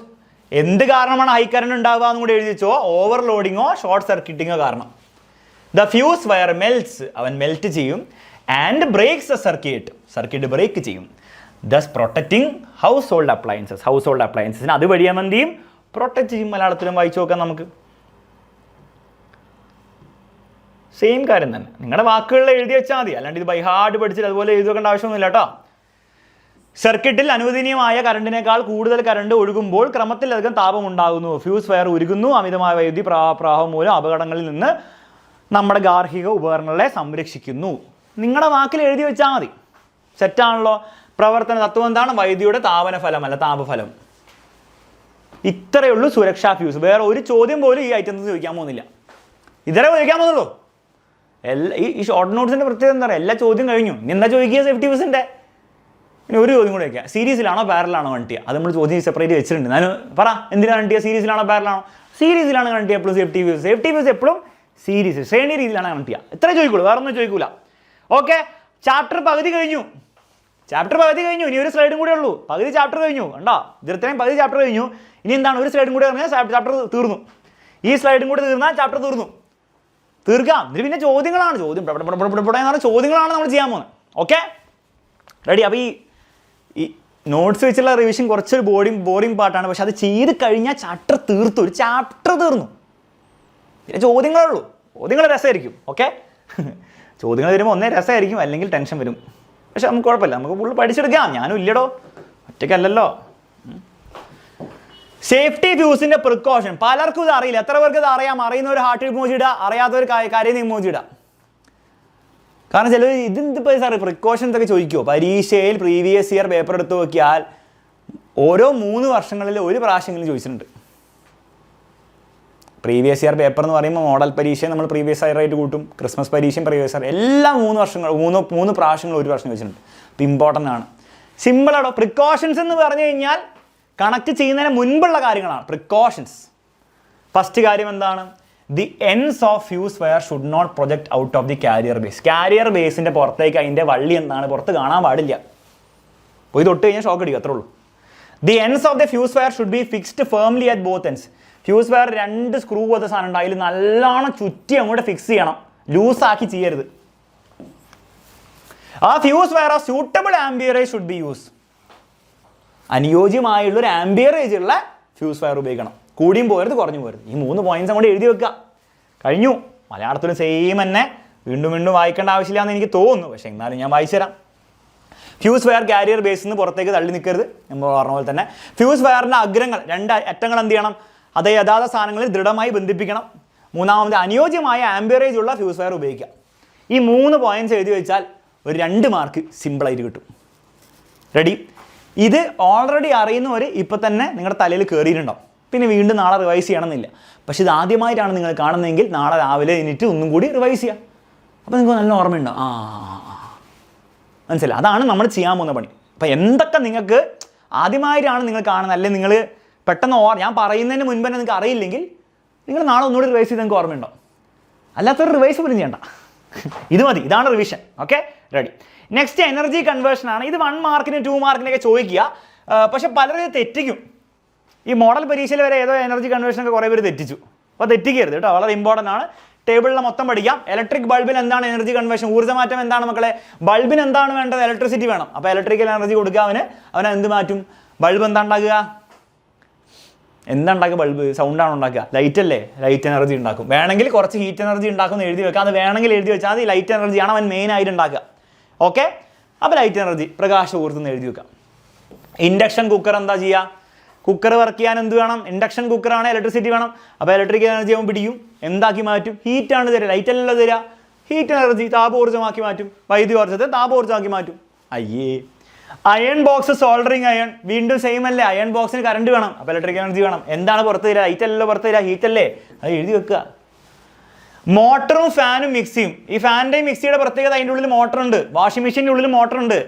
എന്ത് കാരണമാണ് ഹൈ കറണ്ട് ഉണ്ടാവുക എന്നും കൂടി എഴുതി വെച്ചോ. ഓവർലോഡിങ്ങോ ഷോർട്ട് സർക്യൂട്ടിങ്ങോ കാരണം. The fuse wire melts. അവൻ മെൽറ്റ് ചെയ്യും. And breaks the circuit break ചെയ്യും. Thus protecting household appliances. Household അപ്ലയൻസസിന് അതുവഴി അവൻ എന്ത് ചെയ്യും? പ്രൊട്ടക്റ്റ് ചെയ്യും. മലയാളത്തിലും വായിച്ചു നോക്കാം നമുക്ക്. സെയിം കാര്യം തന്നെ, നിങ്ങളുടെ വാക്കുകളിൽ എഴുതി വെച്ചാൽ മതി, അല്ലാണ്ട് ഇത് ബൈ ഹാർഡ് പഠിച്ചിട്ട് അതുപോലെ എഴുതി വെക്കേണ്ട ആവശ്യമൊന്നുമില്ല കേട്ടോ. സർക്യൂട്ടിൽ അനുവദനീയമായ കറണ്ടിനേക്കാൾ കൂടുതൽ കറണ്ട് ഒഴുകുമ്പോൾ ക്രമത്തിലധികം താപം ഉണ്ടാകുന്നു. ഫ്യൂസ് വയർ ഉരുകുന്നു. അമിതമായ വൈദ്യുതി പ്രവാഹം മൂലം അപകടങ്ങളിൽ നിന്ന് നമ്മുടെ ഗാർഹിക ഉപകരണങ്ങളെ സംരക്ഷിക്കുന്നു. നിങ്ങളുടെ വാക്കിൽ എഴുതി വെച്ചാൽ മതി. സെറ്റാണല്ലോ? പ്രവർത്തന തത്വം എന്താണ്? വൈദ്യുതിയുടെ താപന ഫലം അല്ല താപഫലം. ഇത്രയേ ഉള്ളൂ സുരക്ഷാ ഫ്യൂസ്. വേറെ ഒരു ചോദ്യം പോലും ഈ ഐറ്റംസ് ചോദിക്കാൻ പോകുന്നില്ല. ഇതേ ചോദിക്കാൻ പോകുന്നുള്ളൂ. ഈ ഷോർട്ട് നോട്ട്സിൻ്റെ പ്രത്യേകത എന്താ പറയുക? എല്ലാ ചോദ്യം കഴിഞ്ഞു. ഇനി എന്താ ചോദിക്കുക? സേഫ്റ്റി ഫ്യൂസിൻ്റെ. ഇനി ഒരു ചോദ്യം കൂടെ വയ്ക്കുക. സീരീസിലാണോ പാരലാണോ കണക്ട് ചെയ്യുക? അത് നമ്മൾ ചോദ്യം സെപ്പറേറ്റ് വെച്ചിട്ടുണ്ട്. ഞാൻ പറ, എന്തിനാണ് കണക്ട് ചെയ്യുക? സീരീസിലാണോ പാരലാണോ? സീരീസിലാണ് കണക്ട് ചെയ്യുക. എപ്പോഴും സേഫ്റ്റി ഫ്യൂസ്. സേഫ്റ്റി ഫ്യൂസ് എപ്പോഴും സീരീസ് ശ്രേണി രീതിയിലാണ് കണക്ട് ചെയ്യുക. ഇത്രേ ചോദിക്കുള്ളൂ, വേറെ ഒന്നും ചോദിക്കൂല. ഓക്കെ, ചാപ്റ്റർ പകുതി കഴിഞ്ഞു. ഇനി ഒരു സ്ലൈഡും കൂടെ ഉള്ളൂ. പകുതി ചാപ്റ്റർ കഴിഞ്ഞു. കണ്ടോ? ഇതിർത്തനെയും പകുതി ചാപ്റ്റർ കഴിഞ്ഞു. ഇനി എന്താണ്? ഒരു സ്ലൈഡും കൂടെ പറഞ്ഞാൽ ചാപ്റ്റർ തീർന്നു. ഈ സ്ലൈഡും കൂടെ തീർന്നാൽ ചാപ്റ്റർ തീർക്കാം. ഇതിൽ പിന്നെ ചോദ്യങ്ങളാണ്. ചോദ്യങ്ങളാണ് നമ്മൾ ചെയ്യാൻ പോകുന്നത്. Okay, ready? അപ്പോൾ ഈ നോട്ട്സ് വെച്ചുള്ള റിവിഷൻ കുറച്ചൊരു ബോറിംഗ് പാർട്ടാണ്. പക്ഷെ അത് ചെയ്ത് കഴിഞ്ഞാൽ ചാപ്റ്റർ തീർത്തു. ഒരു ചാപ്റ്റർ തീർന്നു. പിന്നെ ചോദ്യങ്ങളേ ഉള്ളൂ. ചോദ്യങ്ങൾ രസമായിരിക്കും. ഓക്കെ, ചോദ്യങ്ങൾ വരുമ്പോൾ ഒന്നേ രസമായിരിക്കും, അല്ലെങ്കിൽ ടെൻഷൻ വരും. പക്ഷെ നമുക്ക് കുഴപ്പമില്ല, നമുക്ക് ഫുള്ള് പഠിച്ചെടുക്കാം. ഞാനും ഇല്ലടോ, ഒറ്റയ്ക്കല്ലല്ലോ. സേഫ്റ്റി ഫ്യൂസിൻ്റെ പ്രിക്കോഷൻ പലർക്കും ഇത് അറിയില്ല. എത്ര പേർക്ക് ഇത് അറിയാം? അറിയുന്നവർ ഹാർട്ട് ഇമോജി ഇടുക, അറിയാത്തവർ കാര്യം ഇമോജി ഇടുക. കാരണം ചിലർ ഇതിപ്പോൾ സാറ് പ്രിക്കോഷൻസ് ഒക്കെ ചോദിക്കുമോ? പരീക്ഷയിൽ പ്രീവിയസ് ഇയർ പേപ്പർ എടുത്ത് നോക്കിയാൽ ഓരോ 3 വർഷങ്ങളിൽ ഒരു പ്രാവശ്യമെങ്കിലും ചോദിച്ചിട്ടുണ്ട്. പ്രീവിയസ് ഇയർ പേപ്പർ എന്ന് പറയുമ്പോൾ മോഡൽ പരീക്ഷയും നമ്മൾ പ്രീവിയസ് ഇയർ ആയിട്ട് കൂട്ടും. ക്രിസ്മസ് പരീക്ഷയും പ്രീവിയസ് ഇയർ എല്ലാം 3 പ്രാവശ്യങ്ങൾ ഒരു വർഷം വെച്ചിട്ടുണ്ട്. അപ്പോൾ ഇമ്പോർട്ടൻ്റ് ആണ്. സിമ്പിളാണോ? പ്രിക്കോഷൻസ് എന്ന് പറഞ്ഞു കഴിഞ്ഞാൽ കണക്ട് ചെയ്യുന്നതിന് മുൻപുള്ള കാര്യങ്ങളാണ് പ്രിക്കോഷൻസ്. ഫസ്റ്റ് കാര്യം എന്താണ്? The ends of fuse wire should not project out of the carrier base. Carrier ബേസിൻ്റെ പുറത്തേക്ക് അതിൻ്റെ വള്ളി എന്താണ് പുറത്ത് കാണാൻ പാടില്ല. പോയി തൊട്ട് കഴിഞ്ഞാൽ ഷോക്ക് അടിക്കും, അത്രേ ഉള്ളൂ. The ends of the fuse wire should be fixed firmly at both ends. Fuse wire 2 screw പോലത്തെ സാധനം ഉണ്ട്, അതിൽ നല്ലോണം ചുറ്റി അങ്ങോട്ട് ഫിക്സ് ചെയ്യണം, ലൂസാക്കി ചെയ്യരുത്. ആ fuse wire of suitable amperage should be use. അനുയോജ്യമായുള്ളൊരു ആംബിയറേജ് ഉള്ള ഫ്യൂസ് വയർ ഉപയോഗിക്കണം. കൂടിയും പോരുത് കുറഞ്ഞു പോരുത്. ഈ 3 പോയിന്റ്സ് അങ്ങോട്ട് എഴുതി വെക്കുക, കഴിഞ്ഞു. മലയാളത്തിലും സെയിം തന്നെ, വീണ്ടും വീണ്ടും വായിക്കേണ്ട ആവശ്യമില്ലാന്ന് എനിക്ക് തോന്നുന്നു, പക്ഷേ എന്നാലും ഞാൻ വായിച്ചു തരാം. ഫ്യൂസ് വയർ കാരിയർ ബേസിൽ നിന്ന് പുറത്തേക്ക് തള്ളി നിൽക്കരുത്. നമ്മൾ പറഞ്ഞ പോലെ തന്നെ ഫ്യൂസ് വയറിൻ്റെ അഗ്രങ്ങൾ 2 അറ്റങ്ങൾ എന്ത് ചെയ്യണം, അത് യഥാർത്ഥ സ്ഥാനങ്ങളിൽ ദൃഢമായി ബന്ധിപ്പിക്കണം. മൂന്നാമത് അനുയോജ്യമായ ആംബിയറേജ് ഉള്ള ഫ്യൂസ് വയർ ഉപയോഗിക്കുക. ഈ 3 പോയിന്റ്സ് എഴുതി വെച്ചാൽ ഒരു 2 മാർക്ക് സിമ്പിളായിട്ട് കിട്ടും. റെഡി? ഇത് ഓൾറെഡി അറിയുന്നവർ ഇപ്പം തന്നെ നിങ്ങളുടെ തലയിൽ കയറിയിട്ടുണ്ടാവും, പിന്നെ വീണ്ടും നാളെ റിവൈസ് ചെയ്യണമെന്നില്ല. പക്ഷേ ഇത് ആദ്യമായിട്ടാണ് നിങ്ങൾ കാണുന്നതെങ്കിൽ നാളെ രാവിലെ എണീറ്റ് ഒന്നും കൂടി റിവൈസ് ചെയ്യുക. അപ്പോൾ നിങ്ങൾക്ക് നല്ല ഓർമ്മയുണ്ടാവും. മനസ്സിലായി? അതാണ് നമ്മൾ ചെയ്യാൻ പോകുന്ന പണി. അപ്പോൾ എന്തൊക്കെ നിങ്ങൾക്ക് ആദ്യമായിട്ടാണ് നിങ്ങൾ കാണുന്നത്, അല്ലെങ്കിൽ നിങ്ങൾ പെട്ടെന്ന് ഞാൻ പറയുന്നതിന് മുൻപ് തന്നെ നിങ്ങൾക്ക് അറിയില്ലെങ്കിൽ നിങ്ങൾ നാളെ ഒന്നുകൂടി റിവൈസ് ചെയ്ത് നിങ്ങൾക്ക് ഓർമ്മയുണ്ടാവും. അല്ലാത്തൊരു റിവൈസ് പോലും ചെയ്യണ്ട, ഇത് മതി. ഇതാണ് revision. Okay, ready? Next energy conversion ആണ്. ഇത് 1 മാർക്കിന് 2 മാർക്കിനൊക്കെ ചോദിക്കുക, പക്ഷെ പലരും ഇത് തെറ്റിക്കും. ഈ മോഡൽ പരീക്ഷയിൽ വരെ ഏതോ എനർജി കൺവേർഷനൊക്കെ കുറേ പേര് തെറ്റിച്ചു. അപ്പോൾ തെറ്റിക്കരുത് കേട്ടോ, വളരെ ഇമ്പോർട്ടൻ്റ് ആണ്. ടേബിളിൽ മൊത്തം പഠിക്കാം. ഇലക്ട്രിക് ബൾബിന് എന്താണ് എനർജി കൺവേർഷൻ, ഊർജ്ജമാറ്റം എന്താണ് മക്കളെ? ബൾബിന് എന്താണ് വേണ്ടത്? ഇലക്ട്രിസിറ്റി വേണം. അപ്പോൾ ഇലക്ട്രിക്കൽ എനർജി കൊടുക്കുക അവന് എന്ത് മാറ്റും? ബൾബ് എന്താ ഉണ്ടാക്കുക? എന്താ ഉണ്ടാക്കുക? ബൾബ് സൗണ്ടാണ് ഉണ്ടാക്കുക. ലൈറ്റ് അല്ലേ? ലൈറ്റ് എനർജി ഉണ്ടാക്കും. വേണമെങ്കിൽ കുറച്ച് ഹീറ്റ് എനർജി ഉണ്ടാക്കുമെന്ന് എഴുതി വെക്കാം. അത് വേണമെങ്കിൽ എഴുതി വെച്ചാൽ മതി. ലൈറ്റ് എനർജിയാണ് അവൻ മെയിൻ ആയിട്ട് ഉണ്ടാക്കുക. ഓക്കെ, അപ്പോൾ ലൈറ്റ് എനർജി പ്രകാശ ഊർജ്ജം എന്ന് എഴുതി വെക്കാം. ഇൻഡക്ഷൻ കുക്കർ എന്താ ചെയ്യുക? കുക്കർ വർക്ക് ചെയ്യാൻ എന്ത് വേണം? ഇൻഡക്ഷൻ കുക്കറാണ്, ഇലക്ട്രിസിറ്റി വേണം. അപ്പോൾ ഇലക്ട്രിക് എനർജി അവൻ പിടിക്കും, എന്താക്കി മാറ്റും? ഹീറ്റാണ് തരിക. ലൈറ്റ് അല്ലല്ലോ തരിക, ഹീറ്റ് എനർജി താപോർജ്ജമാക്കി മാറ്റും. വൈദ്യുതോർജ്ജത്തെ താപോർജ്ജമാക്കി മാറ്റും. അയ്യേ, അയൺ ബോക്സ് സോൾഡറിങ് അയൺ വീണ്ടും സെയിം അല്ലേ? അയൺ ബോക്സിന് കറണ്ട് വേണം, അപ്പോൾ ഇലക്ട്രിക് എനർജി വേണം. എന്താണ് പുറത്ത് തരിക? ലൈറ്റ് അല്ലല്ലോ പുറത്ത് തരിക, ഹീറ്റ് അല്ലേ? അത് എഴുതി വെക്കുക. മോട്ടറും ഫാനും മിക്സ് ചെയ്യും. ഈ ഫാനിൻ്റെയും മിക്സിയുടെ പ്രത്യേകത അതിൻ്റെ ഉള്ളിൽ മോട്ടറുണ്ട്. വാഷിംഗ് മെഷീൻ്റെ ഉള്ളിൽ മോട്ടറുണ്ട്.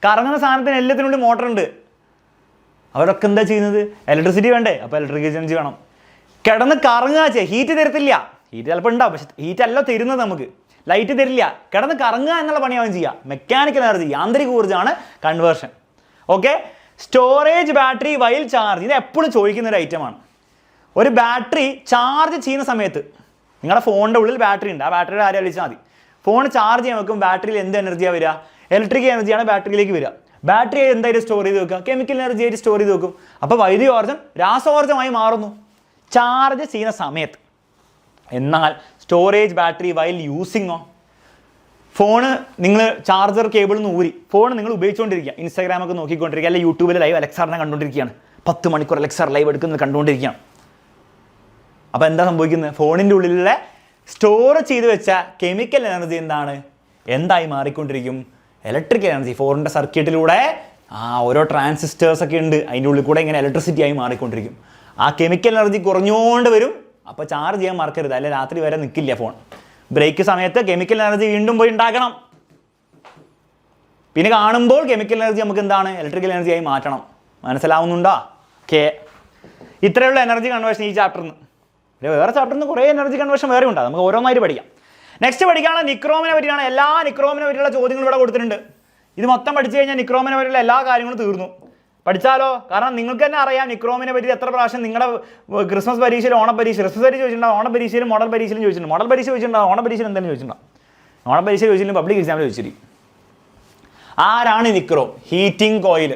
കറങ്ങുന്ന സാധനത്തിന് എല്ലാത്തിനുള്ളിൽ മോട്ടറുണ്ട്. അവരൊക്കെ എന്താ ചെയ്യുന്നത്? ഇലക്ട്രിസിറ്റി വേണ്ടേ? അപ്പോൾ ഇലക്ട്രിക് എനർജി വേണം. കിടന്ന് കറങ്ങുക ചെയ്യുക. ഹീറ്റ് തരത്തില്ല. ഹീറ്റ് ചിലപ്പോൾ ഉണ്ടാവും, പക്ഷെ ഹീറ്റ് അല്ല തരുന്നത് നമുക്ക്. ലൈറ്റ് തരില്ല. കിടന്ന് കറങ്ങുക എന്നുള്ള പണിയാവും ചെയ്യുക. മെക്കാനിക്കൽ എനർജി, യാന്ത്രിക ഊർജ്ജമാണ് conversion. Okay, storage battery while charge. ഇത് എപ്പോഴും ചോദിക്കുന്ന ഒരു ഐറ്റമാണ്. ഒരു ബാറ്ററി ചാർജ് ചെയ്യുന്ന സമയത്ത് നിങ്ങളുടെ ഫോണിൻ്റെ ഉള്ളിൽ ബാറ്ററി ഉണ്ട്, ആ ബാറ്ററിയുടെ കാര്യം വിളിച്ചാൽ മതി. ഫോൺ ചാർജ് ചെയ്യാൻ വെക്കും ബാറ്ററിയിൽ എന്ത് എനർജിയാണ് വരിക? ഇലക്ട്രിക് എനർജിയാണ് ബാറ്ററിയിലേക്ക് വരിക. ബാറ്ററി എന്തായിട്ട് സ്റ്റോർ ചെയ്ത് വെക്കുക? കെമിക്കൽ എനർജി ആയിട്ട് സ്റ്റോർ ചെയ്ത് വെക്കും. അപ്പോൾ വൈദ്യുതോർജ്ജം രാസോർജ്ജമായി മാറുന്നു ചാർജ് ചെയ്യുന്ന സമയത്ത്. എന്നാൽ സ്റ്റോറേജ് ബാറ്ററി വൈൽ യൂസിങ്ങോ? ഫോണ് നിങ്ങൾ ചാർജർ കേബിളിൽ നിന്ന് ഊരി ഫോൺ നിങ്ങൾ ഉപയോഗിച്ചുകൊണ്ടിരിക്കുക, ഇൻസ്റ്റാഗ്രാമൊക്കെ നോക്കിക്കൊണ്ടിരിക്കുക, അല്ലെങ്കിൽ യൂട്യൂബിൽ ലൈവ് അലക്സാറിനെ കണ്ടുകൊണ്ടിരിക്കുകയാണ്. 10 മണിക്കൂർ അലക്സാർ ലൈവ് എടുക്കുന്നത് കണ്ടുകൊണ്ടിരിക്കുകയാണ്. അപ്പോൾ എന്താ സംഭവിക്കുന്നത്? ഫോണിൻ്റെ ഉള്ളിലുള്ള സ്റ്റോർ ചെയ്ത് വെച്ച കെമിക്കൽ എനർജി എന്തായി മാറിക്കൊണ്ടിരിക്കും? Electrical energy. ഫോണിൻ്റെ സർക്യൂട്ടിലൂടെ ഓരോ ട്രാൻസിസ്റ്റേഴ്സൊക്കെ ഉണ്ട്, അതിൻ്റെ ഉള്ളിൽ കൂടെ ഇങ്ങനെ ഇലക്ട്രിസിറ്റി ആയി മാറിക്കൊണ്ടിരിക്കും. ആ കെമിക്കൽ എനർജി കുറഞ്ഞുകൊണ്ട് വരും. അപ്പോൾ ചാർജ് ചെയ്യാൻ മറക്കരുത്, അല്ലെ രാത്രി വരെ നിൽക്കില്ല ഫോൺ. ബ്രേക്ക് സമയത്ത് കെമിക്കൽ എനർജി വീണ്ടും പോയി ഉണ്ടാക്കണം. പിന്നെ കാണുമ്പോൾ കെമിക്കൽ എനർജി നമുക്ക് എന്താണ്? ഇലക്ട്രിക്കൽ എനർജി ആയി മാറ്റണം. മനസ്സിലാവുന്നുണ്ടോ? ഓക്കെ, ഇത്രയുള്ള എനർജി കൺവേർഷൻ ഈ ചാപ്റ്ററിന്. വേറെ ചാപ്റ്ററിന് കുറേ എനർജി കൺവേർഷൻ വേറെ ഉണ്ടാകും, നമുക്ക് ഓരോന്നായിട്ട് പഠിക്കാം. നെക്സ്റ്റ് പഠിക്കാനുള്ള നിക്രോമിനെ പറ്റിയാണ്. എല്ലാ നിക്രോമിനെ പറ്റിയുള്ള ചോദ്യങ്ങൾ ഇവിടെ കൊടുത്തിട്ടുണ്ട്. ഇത് മൊത്തം പഠിച്ചു കഴിഞ്ഞാൽ നിക്രോമിനെ പറ്റിയുള്ള എല്ലാ കാര്യങ്ങളും തീർന്നു. പഠിച്ചാലോ? കാരണം നിങ്ങൾക്ക് തന്നെ അറിയാം നിക്രോമിനെ പറ്റി എത്ര പ്രാവശ്യം നിങ്ങളുടെ ക്രിസ്മസ് പരീക്ഷയിൽ, ഓണപരീക്ഷ, ക്രിസ്മസ് പരീക്ഷ ചോദിച്ചിട്ടുണ്ടാവും, ഓണപരീക്ഷയിലും മോഡൽ പരീക്ഷയിലും ചോദിച്ചിട്ടുണ്ട്. മോഡൽ പരീക്ഷ ചോദിച്ചിട്ടുണ്ടാവും, ഓണപരീക്ഷയിൽ എന്തെങ്കിലും ചോദിച്ചിട്ടുണ്ടാവും, ഓണപരീക്ഷ ചോദിച്ചിട്ടും പബ്ലിക് എക്സാമിൽ ചോദിച്ചിരിക്കും. ആരാണ് നിക്രോം? Heating coil.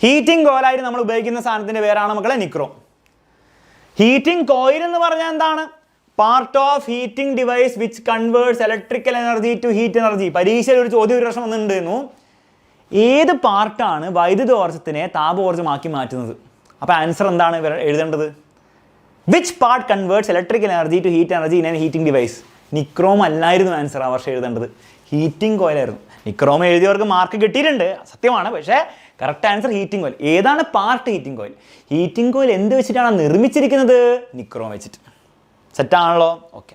ഹീറ്റിംഗ് കോയിലായിട്ട് നമ്മൾ ഉപയോഗിക്കുന്ന സാധനത്തിൻ്റെ പേരാണ് മക്കളെ നിക്രോം. ഹീറ്റിംഗ് കോയിൽ എന്ന് പറഞ്ഞാൽ എന്താണ്? Part of heating device which converts electrical energy to heat energy. പരീക്ഷയിൽ ഒരു ചോദ്യം ഒരു വർഷം വന്നിട്ടുണ്ടായിരുന്നു, ഏത് പാർട്ടാണ് വൈദ്യുതോർജ്ജത്തിനെ താപോർജ്ജമാക്കി മാറ്റുന്നത്? അപ്പോൾ ആൻസർ എന്താണ് എഴുതേണ്ടത്? Which part converts electrical energy to heat energy in a heating device? Nichrome അല്ലായിരുന്നു ആൻസർ ആ വർഷം എഴുതേണ്ടത്, ഹീറ്റിംഗ് കോയിലായിരുന്നു. നിക്രോം എഴുതിയവർക്ക് മാർക്ക് കിട്ടിയിട്ടുണ്ട്, സത്യമാണ്, പക്ഷേ കറക്റ്റ് ആൻസർ ഹീറ്റിംഗ് കോയിൽ. ഏതാണ് part heating coil? Heating coil എന്ത് വെച്ചിട്ടാണ് നിർമ്മിച്ചിരിക്കുന്നത്? നിക്രോം വെച്ചിട്ട്. സെറ്റാണല്ലോ? ഓക്കെ.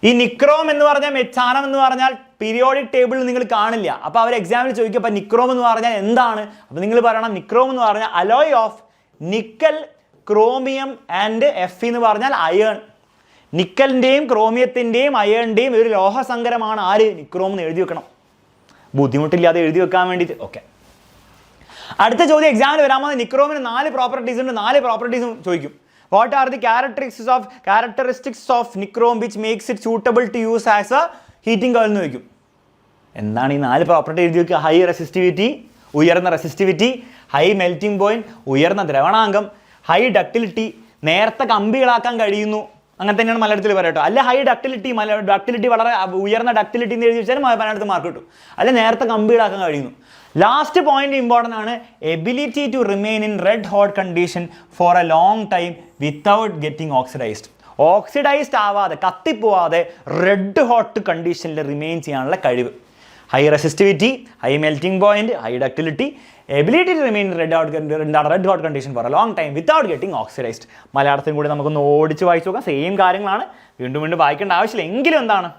ഈ നിക്രോം എന്ന് പറഞ്ഞാൽ, മെറ്റാനം എന്ന് പറഞ്ഞാൽ പീരിയോഡിക് ടേബിളിൽ നിങ്ങൾ കാണില്ല. അപ്പോൾ അവർ എക്സാമിൽ ചോദിക്കും, അപ്പോൾ നിക്രോം എന്ന് പറഞ്ഞാൽ എന്താണ്? അപ്പോൾ നിങ്ങൾ പറയണം നിക്രോം എന്ന് പറഞ്ഞാൽ alloy of nickel, chromium and F എന്ന് പറഞ്ഞാൽ അയേൺ. നിക്കലിൻ്റെയും ക്രോമിയത്തിൻ്റെയും അയണിൻ്റെയും ഒരു ലോഹസങ്കരമാണ് ആര്? നിക്രോം എന്ന് എഴുതി വെക്കണം, ബുദ്ധിമുട്ടില്ലാതെ എഴുതി വെക്കാൻ വേണ്ടിയിട്ട്. ഓക്കെ, അടുത്ത ചോദ്യം എക്സാമിന് വരാമോ? നിക്രോമിന് 4 പ്രോപ്പർട്ടീസ് ഉണ്ട്, 4 പ്രോപ്പർട്ടീസും ചോദിക്കും. What are the characteristics of nichrome which makes it suitable to use as a heating coil എന്ന് ചോദിക്കും. എന്താണ് ഈ 4 പ്രോപ്പർട്ടി എഴുതി വെക്കുക? ഹൈ റെസിസ്റ്റിവിറ്റി, ഉയർന്ന റെസിസ്റ്റിവിറ്റി, ഹൈ മെൽറ്റിംഗ് പോയിന്റ്, ഉയർന്ന ദ്രവണാങ്കം, ഹൈ ഡക്റ്റിലിറ്റി, നേരത്തെ കമ്പികളാക്കാൻ കഴിയുന്നു. അങ്ങനെ തന്നെയാണ് മലയാളത്തിൽ പറയട്ടോ. അല്ല ഹൈ ഡക്റ്റിലിറ്റി, ഡക്റ്റിലിറ്റി വളരെ ഉയർന്ന ഡക്റ്റിലിറ്റി എന്ന് എഴുതി വെച്ചാൽ മലയാളത്തിൽ മാർക്ക് കിട്ടും. അല്ല നേരത്തെ കമ്പികളാക്കാൻ കഴിയുന്നു. ലാസ്റ്റ് പോയിന്റ് ഇമ്പോർട്ടൻ്റ് ആണ്, ability to remain in red hot condition for a long time without getting oxidised. Oxidised ആവാതെ, കത്തിപ്പോവാതെ റെഡ് ഹോട്ട് കണ്ടീഷനിൽ റിമെയിൻ ചെയ്യാനുള്ള കഴിവ്. High resistivity, high melting point, high ductility, ability to remain red hot condition for a long time without getting oxidised. മലയാളത്തിലും കൂടി നമുക്കൊന്ന് ഓടിച്ച് വായിച്ചു നോക്കാം. സെയിം കാര്യങ്ങളാണ്, വീണ്ടും വീണ്ടും വായിക്കേണ്ട ആവശ്യമില്ല. എങ്കിലും എന്താണ്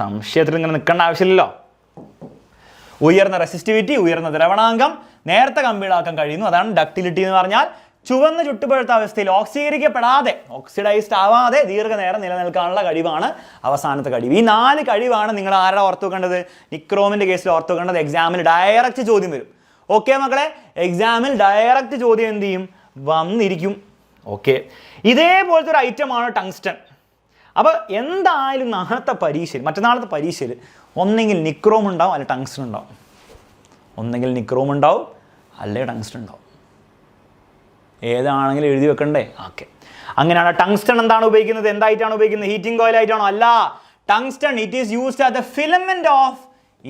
സംശയത്തിൽ ഇങ്ങനെ നിൽക്കേണ്ട ആവശ്യമില്ലല്ലോ. ഉയർന്ന റെസിസ്റ്റിവിറ്റി, ഉയർന്ന ദ്രവണാങ്കം, നേരത്തെ കമ്പികളാക്കാൻ കഴിയുന്നു, അതാണ് ഡക്റ്റിലിറ്റി എന്ന് പറഞ്ഞാൽ. ചുവന്ന് ചുട്ടുപഴുത്ത അവസ്ഥയിൽ ഓക്സീകരിക്കപ്പെടാതെ, ഓക്സിഡൈസ്ഡ് ആവാതെ ദീർഘനേരം നിലനിൽക്കാനുള്ള കഴിവാണ് അവസാനത്തെ കഴിവ്. ഈ 4 കഴിവാണ് നിങ്ങൾ ആരുടെ ഓർത്ത് വെക്കേണ്ടത്? നിക്രോമിൻ്റെ കേസിൽ ഓർത്ത് വെക്കേണ്ടത്. എക്സാമിൽ ഡയറക്റ്റ് ചോദ്യം വരും. ഓക്കെ മക്കളെ, എക്സാമിൽ ഡയറക്റ്റ് ചോദ്യം എന്ത് ചെയ്യും? വന്നിരിക്കും. ഓക്കെ, ഇതേപോലത്തെ ഒരു ഐറ്റമാണ് ടങ്സ്റ്റൺ. അപ്പോൾ എന്തായാലും നാളത്തെ പരീക്ഷയിൽ, മറ്റന്നാളത്തെ പരീക്ഷയിൽ ഒന്നെങ്കിൽ നിക്രോം ഉണ്ടാവും, അല്ലെ ടങ്സ്റ്റൺ ഉണ്ടാവും. ഒന്നെങ്കിൽ നിക്രോം ഉണ്ടാവും, അല്ലെ ടങ്സ്റ്റൺ ഉണ്ടാവും. ഏതാണെങ്കിലും എഴുതി വെക്കണ്ടേ? ഓക്കെ, അങ്ങനെയാണ്. ടങ്സ്റ്റൺ എന്താണ് ഉപയോഗിക്കുന്നത്? എന്തായിട്ടാണ് ഉപയോഗിക്കുന്നത്? ഹീറ്റിംഗ് കോയിൽ ആയിട്ടാണോ? അല്ല. Tungsten it is used as the filament of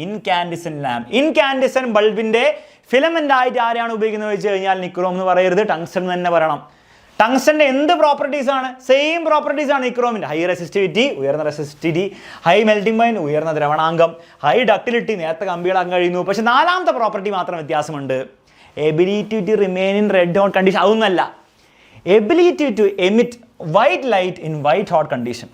incandescent lamp. Incandescent ബൾബിന്റെ ഫിലമെന്റ് ആയിട്ട് ആരെയാണ് ഉപയോഗിക്കുന്നത് വെച്ച് കഴിഞ്ഞാൽ നിക്രോം എന്ന് പറയരുത്, ടങ്സ്റ്റൺ തന്നെ പറയണം. ടങ്സ്റ്റന്റെ എന്ത് പ്രോപ്പർട്ടീസ് ആണ്? സെയിം പ്രോപ്പർട്ടീസ് ആണ് നിക്രോമിന്റെ. ഹൈ റെസിസ്റ്റിവിറ്റി, ഉയർന്ന റെസിസ്റ്റിവിറ്റി, ഹൈ മെൽറ്റിംഗ് പോയിന്റ്, ഉയർന്ന ദ്രവണാങ്കം, ഹൈ ഡക്റ്റിലിറ്റി, നേരത്തെ കമ്പികളാക്കാൻ കഴിയുന്നു. പക്ഷെ 4ാമത്തെ പ്രോപ്പർട്ടി മാത്രം വ്യത്യാസമുണ്ട്. Ability to remain in red hot condition. അതൊന്നല്ല, ability to emit white light in white hot condition.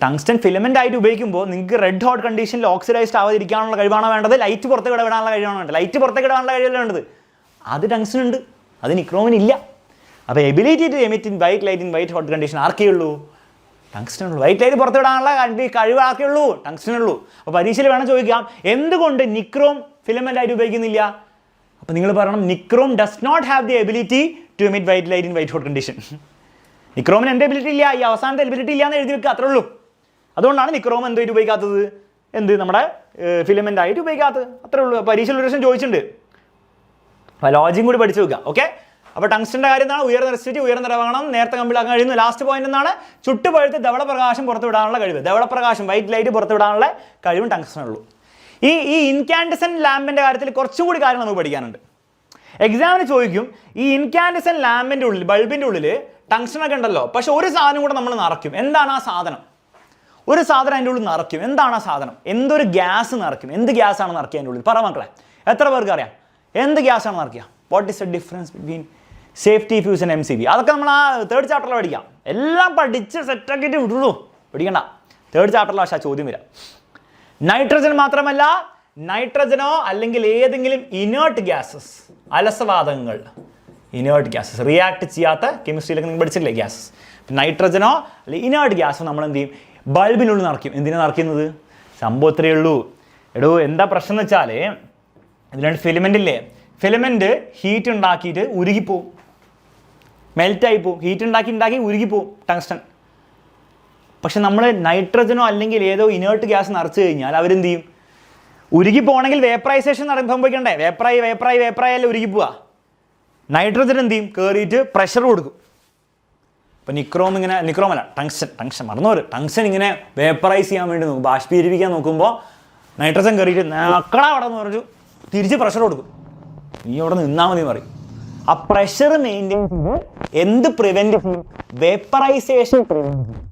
Tungsten filament ആയിട്ട് ഉപയോഗിക്കുമ്പോൾ നിങ്ങൾക്ക് റെഡ് ഹോട്ട് കണ്ടീഷനിൽ ഓക്സിഡൈസ്ഡ് ആവാതിരിക്കാനുള്ള കഴിവാണോ വേണ്ടത്? ലൈറ്റ് പുറത്തേക്ക് വിടാനുള്ള കഴിവാണോ വേണ്ടത്? ലൈറ്റ് പുറത്തേക്ക് വിടാനുള്ള കഴിവല്ല വേണ്ടത്. അത് ടങ്സ്റ്റൺ ഉണ്ട്, അത് നിക്രോമിനില്ല. അപ്പോൾ ability to emit in white light in white hot condition ആർക്കേ ഉള്ളൂ? ടങ്സ്റ്റൺ ഉള്ളൂ. വൈറ്റ് ലൈറ്റ് പുറത്ത് വിടാനുള്ള കഴിവ് ആർക്കേ ഉള്ളൂ? ടങ്സ്റ്റൺ ഉള്ളൂ. അപ്പോൾ പരീക്ഷയിൽ വേണം ചോദിക്കാം, എന്തുകൊണ്ട് നിക്രോം ഫിലമെന്റ് ആയിട്ട് ഉപയോഗിക്കുന്നില്ല? അപ്പോൾ നിങ്ങൾ പറയണം, nichrome does not have the ability to emit white light in white hot condition. നിക്രോമിന് എന്ത് എബിലിറ്റി ഇല്ല? ഈ അവസാനത്തെ എബിലിറ്റി ഇല്ല എന്ന് എഴുതി വെക്കുക, അത്രേ ഉള്ളൂ. അതുകൊണ്ടാണ് നിക്രോം എന്തായിട്ട് ഉപയോഗിക്കാത്തത്? നമ്മുടെ ഫിലമെന്റ് ആയിട്ട് ഉപയോഗിക്കാത്തത്, അത്രേ ഉള്ളൂ. പരീക്ഷയിൽ ഒരു ദിവസം ചോദിച്ചിട്ടുണ്ട്. അപ്പോൾ ലോജിക്കും കൂടി പഠിച്ചു വെക്കുക. ഓക്കെ, അപ്പോൾ ടങ്സ്റ്റന്റെ കാര്യം എന്താണ്? ഉയർന്ന റെസിസ്റ്റിവിറ്റി, ഉയർന്ന ദ്രവണം, നേരത്തെ കമ്പിളാക്കാൻ കഴിയുന്നു. ലാസ്റ്റ് പോയിന്റ് എന്താണ്? ചുട്ടുപഴുത്ത് ധവളപ്രകാശം പുറത്തുവിടാനുള്ള കഴിവ്. ധവളപ്രകാശം, വൈറ്റ് ലൈറ്റ് പുറത്തുവിടാനുള്ള കഴിവും ടങ്സ്റ്റനുള്ളൂ. ഈ ഇൻകാൻഡിസെന്റ് ലാമ്പിന്റെ കാര്യത്തിൽ കുറച്ചും കൂടി കാര്യങ്ങൾ നമുക്ക് പഠിക്കാനുണ്ട്. എക്സാമിന് ചോദിക്കും, ഈ ഇൻകാൻഡിസെന്റ് ലാമ്പിന്റെ ഉള്ളിൽ, ബൾബിന്റെ ഉള്ളിൽ ടങ്സ്റ്റനൊക്കെ ഉണ്ടല്ലോ, പക്ഷെ ഒരു സാധനം കൂടെ നമ്മൾ നിറയ്ക്കും. എന്താണ് ആ സാധനം? ഒരു സാധനം അതിൻ്റെ ഉള്ളിൽ നിറയ്ക്കും. എന്താണ് ആ സാധനം? എന്തൊരു ഗ്യാസ് നിറയ്ക്കും. എന്ത് ഗ്യാസാണ് നിറയ്ക്കുക അതിൻ്റെ ഉള്ളിൽ? പറ മക്കളെ, എത്ര പേർക്ക് അറിയാം എന്ത് ഗ്യാസാണ് നിറയ്ക്കുക? What is the difference between safety fuse and MCB? അതൊക്കെ നമ്മൾ ആ 3rd ചാപ്റ്ററിൽ പഠിക്കാം. എല്ലാം പഠിച്ച് സെറ്റാക്കിയിട്ട് വിടുള്ളൂ, പഠിക്കണ്ട. 3rd ചാപ്റ്ററിൽ പക്ഷേ ആ ചോദ്യം വരാം. നൈട്രജൻ മാത്രമല്ല, നൈട്രജനോ അല്ലെങ്കിൽ ഏതെങ്കിലും ഇനേർട്ട് ഗ്യാസസ്, അലസവാതകങ്ങൾ, ഇനേർട്ട് ഗ്യാസസ്, റിയാക്ട് ചെയ്യാത്ത കെമിസ്ട്രിയിലൊക്കെ നിങ്ങൾ പഠിച്ചില്ലേ ഗ്യാസസ്. നൈട്രജനോ അല്ലെങ്കിൽ ഇനേർട്ട് ഗ്യാസോ നമ്മൾ എന്ത് ചെയ്യും? ബൾബിനുള്ളിൽ നിറയ്ക്കും. എന്തിനാണ് നിറയ്ക്കുന്നത്? സംഭവം ഇത്രയേ ഉള്ളൂ. എടോ എന്താ പ്രശ്നം എന്ന് വെച്ചാൽ, ഇതിലാണ് ഫിലമെൻ്റ് ഇല്ലേ, ഫിലമെൻ്റ് ഹീറ്റ് ഉണ്ടാക്കിയിട്ട് ഉരുകിപ്പോവും, മെൽറ്റായി പോവും. ഹീറ്റ് ഉണ്ടാക്കി ഉരുകിപ്പോവും ടങ്സ്റ്റൺ. പക്ഷെ നമ്മൾ നൈട്രജനോ അല്ലെങ്കിൽ ഏതോ ഇനേർട്ട് ഗ്യാസ് നിറച്ച് കഴിഞ്ഞാൽ അവരെന്ത് ചെയ്യും? ഉരുകി പോകണമെങ്കിൽ വേപ്പറൈസേഷൻ സംഭവിക്കണ്ടേ? വേപ്പറായി അല്ല ഉരുകി പോവുക. നൈട്രജൻ എന്ത് ചെയ്യും? കയറിയിട്ട് പ്രഷർ കൊടുക്കും. അപ്പോൾ നിക്രോമല്ല ടങ്സ്റ്റൻ മറന്നവർ, ടങ്സ്റ്റൻ ഇങ്ങനെ വേപ്പറൈസ് ചെയ്യാൻ വേണ്ടി നോക്കും, ബാഷ്പീകരിപ്പിക്കാൻ നോക്കുമ്പോൾ നൈട്രജൻ കയറിയിട്ട് നക്കട അവിടെ നിന്ന് പറഞ്ഞു തിരിച്ച് പ്രഷർ കൊടുക്കും. നീ അവിടെ നിന്നാൽ മതി എന്ന് പറയും. ആ പ്രഷർ മെയിൻറ്റെയിൻ ചെയ്ത് എന്ത് പ്രിവെൻറ്റ് ചെയ്യും? വേപ്പറൈസേഷൻ പ്രിവെൻറ്റ് ചെയ്യും.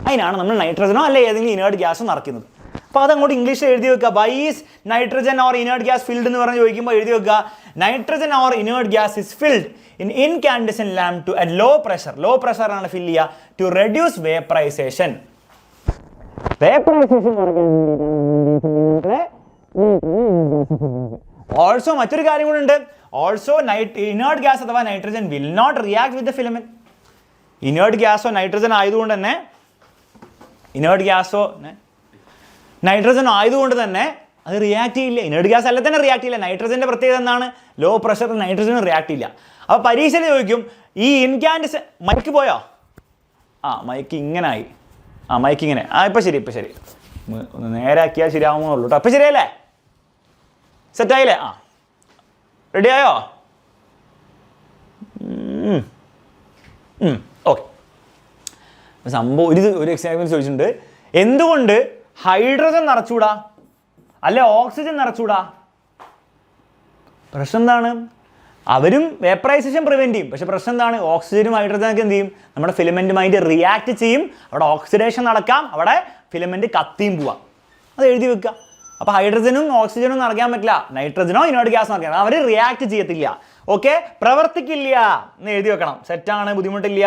അതിനാണ് നമ്മൾ നൈട്രജനോ അല്ലെ ഏതെങ്കിലും ഇനേർട്ട് ഗ്യാസോ നിറയ്ക്കുന്നത്. അപ്പോൾ അതങ്ങോട്ട് ഇംഗ്ലീഷിൽ എഴുതി വെക്കുക. By is nitrogen or inert gas filled എന്ന് പറഞ്ഞ് ചോദിക്കുമ്പോൾ എഴുതി വെക്കുക, nitrogen or inert gas is filled in incandescent lamp to at low pressure. Low പ്രഷറാണ് ഫിൽ ചെയ്യുക ടു റെഡ്യൂസ് വേപ്പറൈസേഷൻ. ഓൾസോ മറ്റൊരു കാര്യം കൂടെ ഉണ്ട്. ഓൾസോ ഇനേർട്ട് ഗ്യാസ് അഥവാ nitrogen will not react with the filament. ഇനേർട്ട് ഗ്യാസോ നൈട്രജൻ ആയതുകൊണ്ട് തന്നെ അത് റിയാക്ട് ചെയ്യില്ല. ഇനേർട്ട് ഗ്യാസ് അല്ല തന്നെ റിയാക്ട് ചെയ്യില്ല. നൈട്രജൻ്റെ പ്രത്യേകത എന്താണ്? ലോ പ്രഷർ നൈട്രജൻ റിയാക്ട് ചെയ്യില്ല. അപ്പോൾ പരീക്ഷയിൽ ചോദിക്കും ഈ ഇൻകാൻഡസെന്റ് മൈക്ക് പോയോ? മൈക്ക് ഇങ്ങനായി. മൈക്ക് ഇങ്ങനെ. ഇപ്പം ശരി ഒന്ന് നേരാക്കിയാൽ ശരിയാവുന്നുള്ളൂ കേട്ടോ. അപ്പം ശരിയല്ലേ? സെറ്റായില്ലേ? റെഡിയായോ? ഓക്കെ. സംഭവം ഒരു എക്സാമ്പിൾ ചോദിച്ചിട്ടുണ്ട്. എന്തുകൊണ്ട് ഹൈഡ്രജൻ നിറച്ചൂടാ, അല്ലെ ഓക്സിജൻ നിറച്ചൂടാ? പ്രശ്നം എന്താണ്? അവരും വേപ്പറൈസേഷൻ പ്രിവെൻറ്റ് ചെയ്യും. പക്ഷേ പ്രശ്നം എന്താണ്? ഓക്സിജനും ഹൈഡ്രജനൊക്കെ എന്ത് ചെയ്യും? നമ്മുടെ ഫിലമെൻറ്റുമായിട്ട് റിയാക്ട് ചെയ്യും. അവിടെ ഓക്സിഡേഷൻ നടക്കാം, അവിടെ ഫിലമെൻറ്റ് കത്തിയും പോവാം. അത് എഴുതി വെക്കുക. അപ്പോൾ ഹൈഡ്രജനും ഓക്സിജനും നിറയ്ക്കാൻ പറ്റില്ല, നൈട്രജനോ ഇനേർട്ട് ഗ്യാസ് നിറയ്ക്കാം. അവർ റിയാക്ട് ചെയ്യത്തില്ല. ഓക്കെ, പ്രവർത്തിക്കില്ല എന്ന് എഴുതി വെക്കണം. സെറ്റാണ്, ബുദ്ധിമുട്ടില്ല.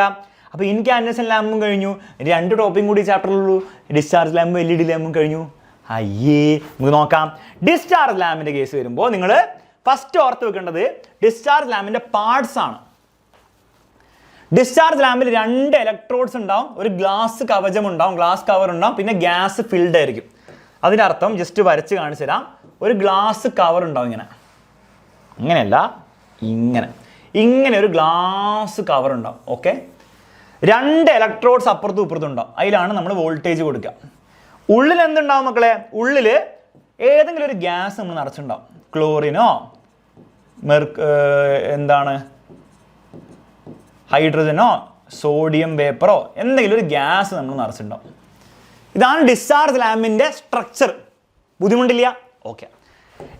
അപ്പോൾ ഇൻകാൻഡസെന്റ് ലാമ്പും കഴിഞ്ഞു. 2 ടോപ്പിക്കും കൂടി ചാപ്റ്ററിലുള്ളൂ. ഡിസ്ചാർജ് ലാമ്പും LED ലാമ്പും കഴിഞ്ഞു. നമുക്ക് നോക്കാം. ഡിസ്ചാർജ് ലാമ്പിൻ്റെ കേസ് വരുമ്പോൾ നിങ്ങൾ ഫസ്റ്റ് ഓർത്ത് വെക്കേണ്ടത് ഡിസ്ചാർജ് ലാമ്പിൻ്റെ പാർട്സ് ആണ്. ഡിസ്ചാർജ് ലാമ്പിൽ 2 ഇലക്ട്രോഡ്സ് ഉണ്ടാവും, ഒരു ഗ്ലാസ് കവചം ഉണ്ടാവും, ഗ്ലാസ് കവർ ഉണ്ടാവും, പിന്നെ ഗ്യാസ് ഫിൽഡ് ആയിരിക്കും. അതിൻ്റെ അർത്ഥം ജസ്റ്റ് വരച്ച് കാണിച്ചു തരാം. ഒരു ഗ്ലാസ് കവർ ഉണ്ടാവും ഇങ്ങനെയല്ല, ഇങ്ങനെ ഒരു ഗ്ലാസ് കവർ ഉണ്ടാവും. ഓക്കെ, 2 ഇലക്ട്രോഡ്സ് അപ്പുറത്തും ഇപ്പുറത്തും ഉണ്ടാവും. അതിലാണ് നമ്മൾ വോൾട്ടേജ് കൊടുക്കുക. ഉള്ളിൽ എന്തുണ്ടാവും മക്കളെ? ഉള്ളിൽ ഏതെങ്കിലും ഒരു ഗ്യാസ് നമ്മൾ നിറച്ചിട്ടുണ്ടാവും. ക്ലോറിനോ ഹൈഡ്രജനോ സോഡിയം വേപ്പറോ എന്തെങ്കിലും ഒരു ഗ്യാസ് നമ്മൾ നിറച്ചിട്ടുണ്ടാവും. ഇതാണ് ഡിസ്ചാർജ് ലാമ്പിൻ്റെ സ്ട്രക്ചർ. ബുദ്ധിമുട്ടില്ല? ഓക്കെ.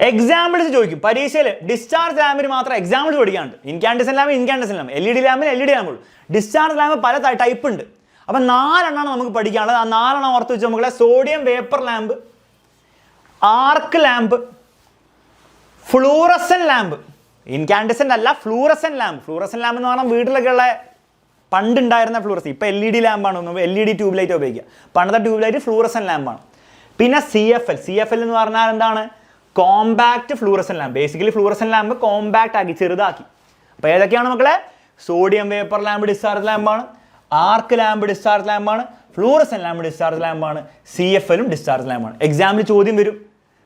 എക്സാമ്പിൾസ് ചോദിക്കും പരീക്ഷയിൽ. ഡിസ്ചാർജ് ലാമ്പിന് മാത്രം എക്സാമ്പിൾസ് പഠിക്കാനുണ്ട്. ഇൻകാൻഡസെന്റ് ലാമ്പ്, LED ലാമ്പിന് LED ലാമ്പുള്ളൂ. ഡിസ്ചാർജ് ലാമ്പ് പല ടൈപ്പ് ഉണ്ട്. അപ്പം 4 എണ്ണമാണ് നമുക്ക് പഠിക്കാനുള്ളത്. ആ 4 എണ്ണം ഓർത്ത് വെച്ച് നമുക്ക് സോഡിയം വേപ്പർ ലാമ്പ്, ആർക്ക് ലാമ്പ്, ഫ്ലൂറസെന്റ് ലാമ്പ്. ഇൻകാൻഡസെന്റ് അല്ല, ഫ്ലൂറസെന്റ് ലാമ്പ്. ഫ്ലൂറസെന്റ് ലാമ്പ് എന്ന് പറഞ്ഞാൽ വീട്ടിലൊക്കെ ഉള്ള പണ്ടുണ്ടായിരുന്ന ഫ്ലൂറസെന്റ്. ഇപ്പോൾ LED ലാമ്പാണ്, LED ട്യൂബ് ലൈറ്റ് ഉപയോഗിക്കുക. പണ്ടത്തെ ട്യൂബ് ലൈറ്റ് ഫ്ലൂറസെന്റ് ലാമ്പാണ്. പിന്നെ CFL എന്ന് പറഞ്ഞാൽ എന്താണ്? Compact fluorescent lamp. Basically fluorescent lamp compact ആക്കി, ചെറുതാക്കി. അപ്പോൾ ഏതൊക്കെയാണ് മക്കളെ? സോഡിയം വേപ്പർ ലാമ്പ് ഡിസ്ചാർജ് ലാമ്പാണ്, ആർക്ക് ലാമ്പ് ഡിസ്ചാർജ് ലാമ്പാണ്, ഫ്ലൂറസെന്റ് ലാമ്പ് ഡിസ്ചാർജ് ലാമ്പാണ്, CFLും ഡിസ്ചാർജ് ലാമ്പാണ്. എക്സാമിൽ ചോദ്യം വരും,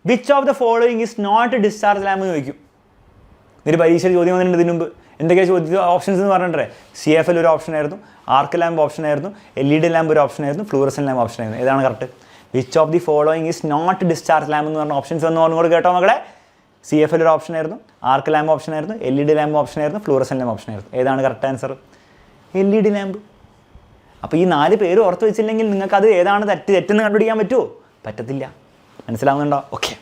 which of the following is not discharge lamp എന്ന് ചോദിക്കും. ഒരു പരീക്ഷയിൽ ചോദ്യം വന്നിട്ടുണ്ട് ഇതിന് മുമ്പ്. എന്തൊക്കെയാണ് ചോദ്യം? ഓപ്ഷൻസ് എന്ന് പറഞ്ഞിട്ടേ CFL ഒരു ഓപ്ഷൻ ആയിരുന്നു, ആർക്ക് ലാമ്പ് ഓപ്ഷൻ ആയിരുന്നു, LED ലാമ്പ് ഒരു ഓപ്ഷൻ ആയിരുന്നു, ഫ്ലൂറസെന്റ് ലാമ്പ് ഓപ്ഷൻ ആയിരുന്നു. ഏതാണ് correct? Which of the following is not discharge lamp എന്ന് പറഞ്ഞ ഓപ്ഷൻസ് എന്ന് പറഞ്ഞുകൊണ്ട് കേട്ടോ മക്കളെ. CFL ഒരു ഓപ്ഷൻ ആയിരുന്നു, ആർക്ക് ലാമ്പ് ഓപ്ഷൻ ആയിരുന്നു, LED ലാമ്പ് ഓപ്ഷൻ ആയിരുന്നു, ഫ്ലൂറസെന്റ് ലാമ്പ് ഓപ്ഷൻ ആയിരുന്നു. ഏതാണ് കറക്റ്റ് ആൻസർ? LED lamp. അപ്പോൾ ഈ 4 പേര് ഓർത്ത് വെച്ചില്ലെങ്കിൽ നിങ്ങൾക്കത് ഏതാണ് തെറ്റെന്ന് കണ്ടുപിടിക്കാൻ പറ്റുമോ? പറ്റത്തില്ല. മനസ്സിലാവുന്നുണ്ടോ? ഓക്കെ.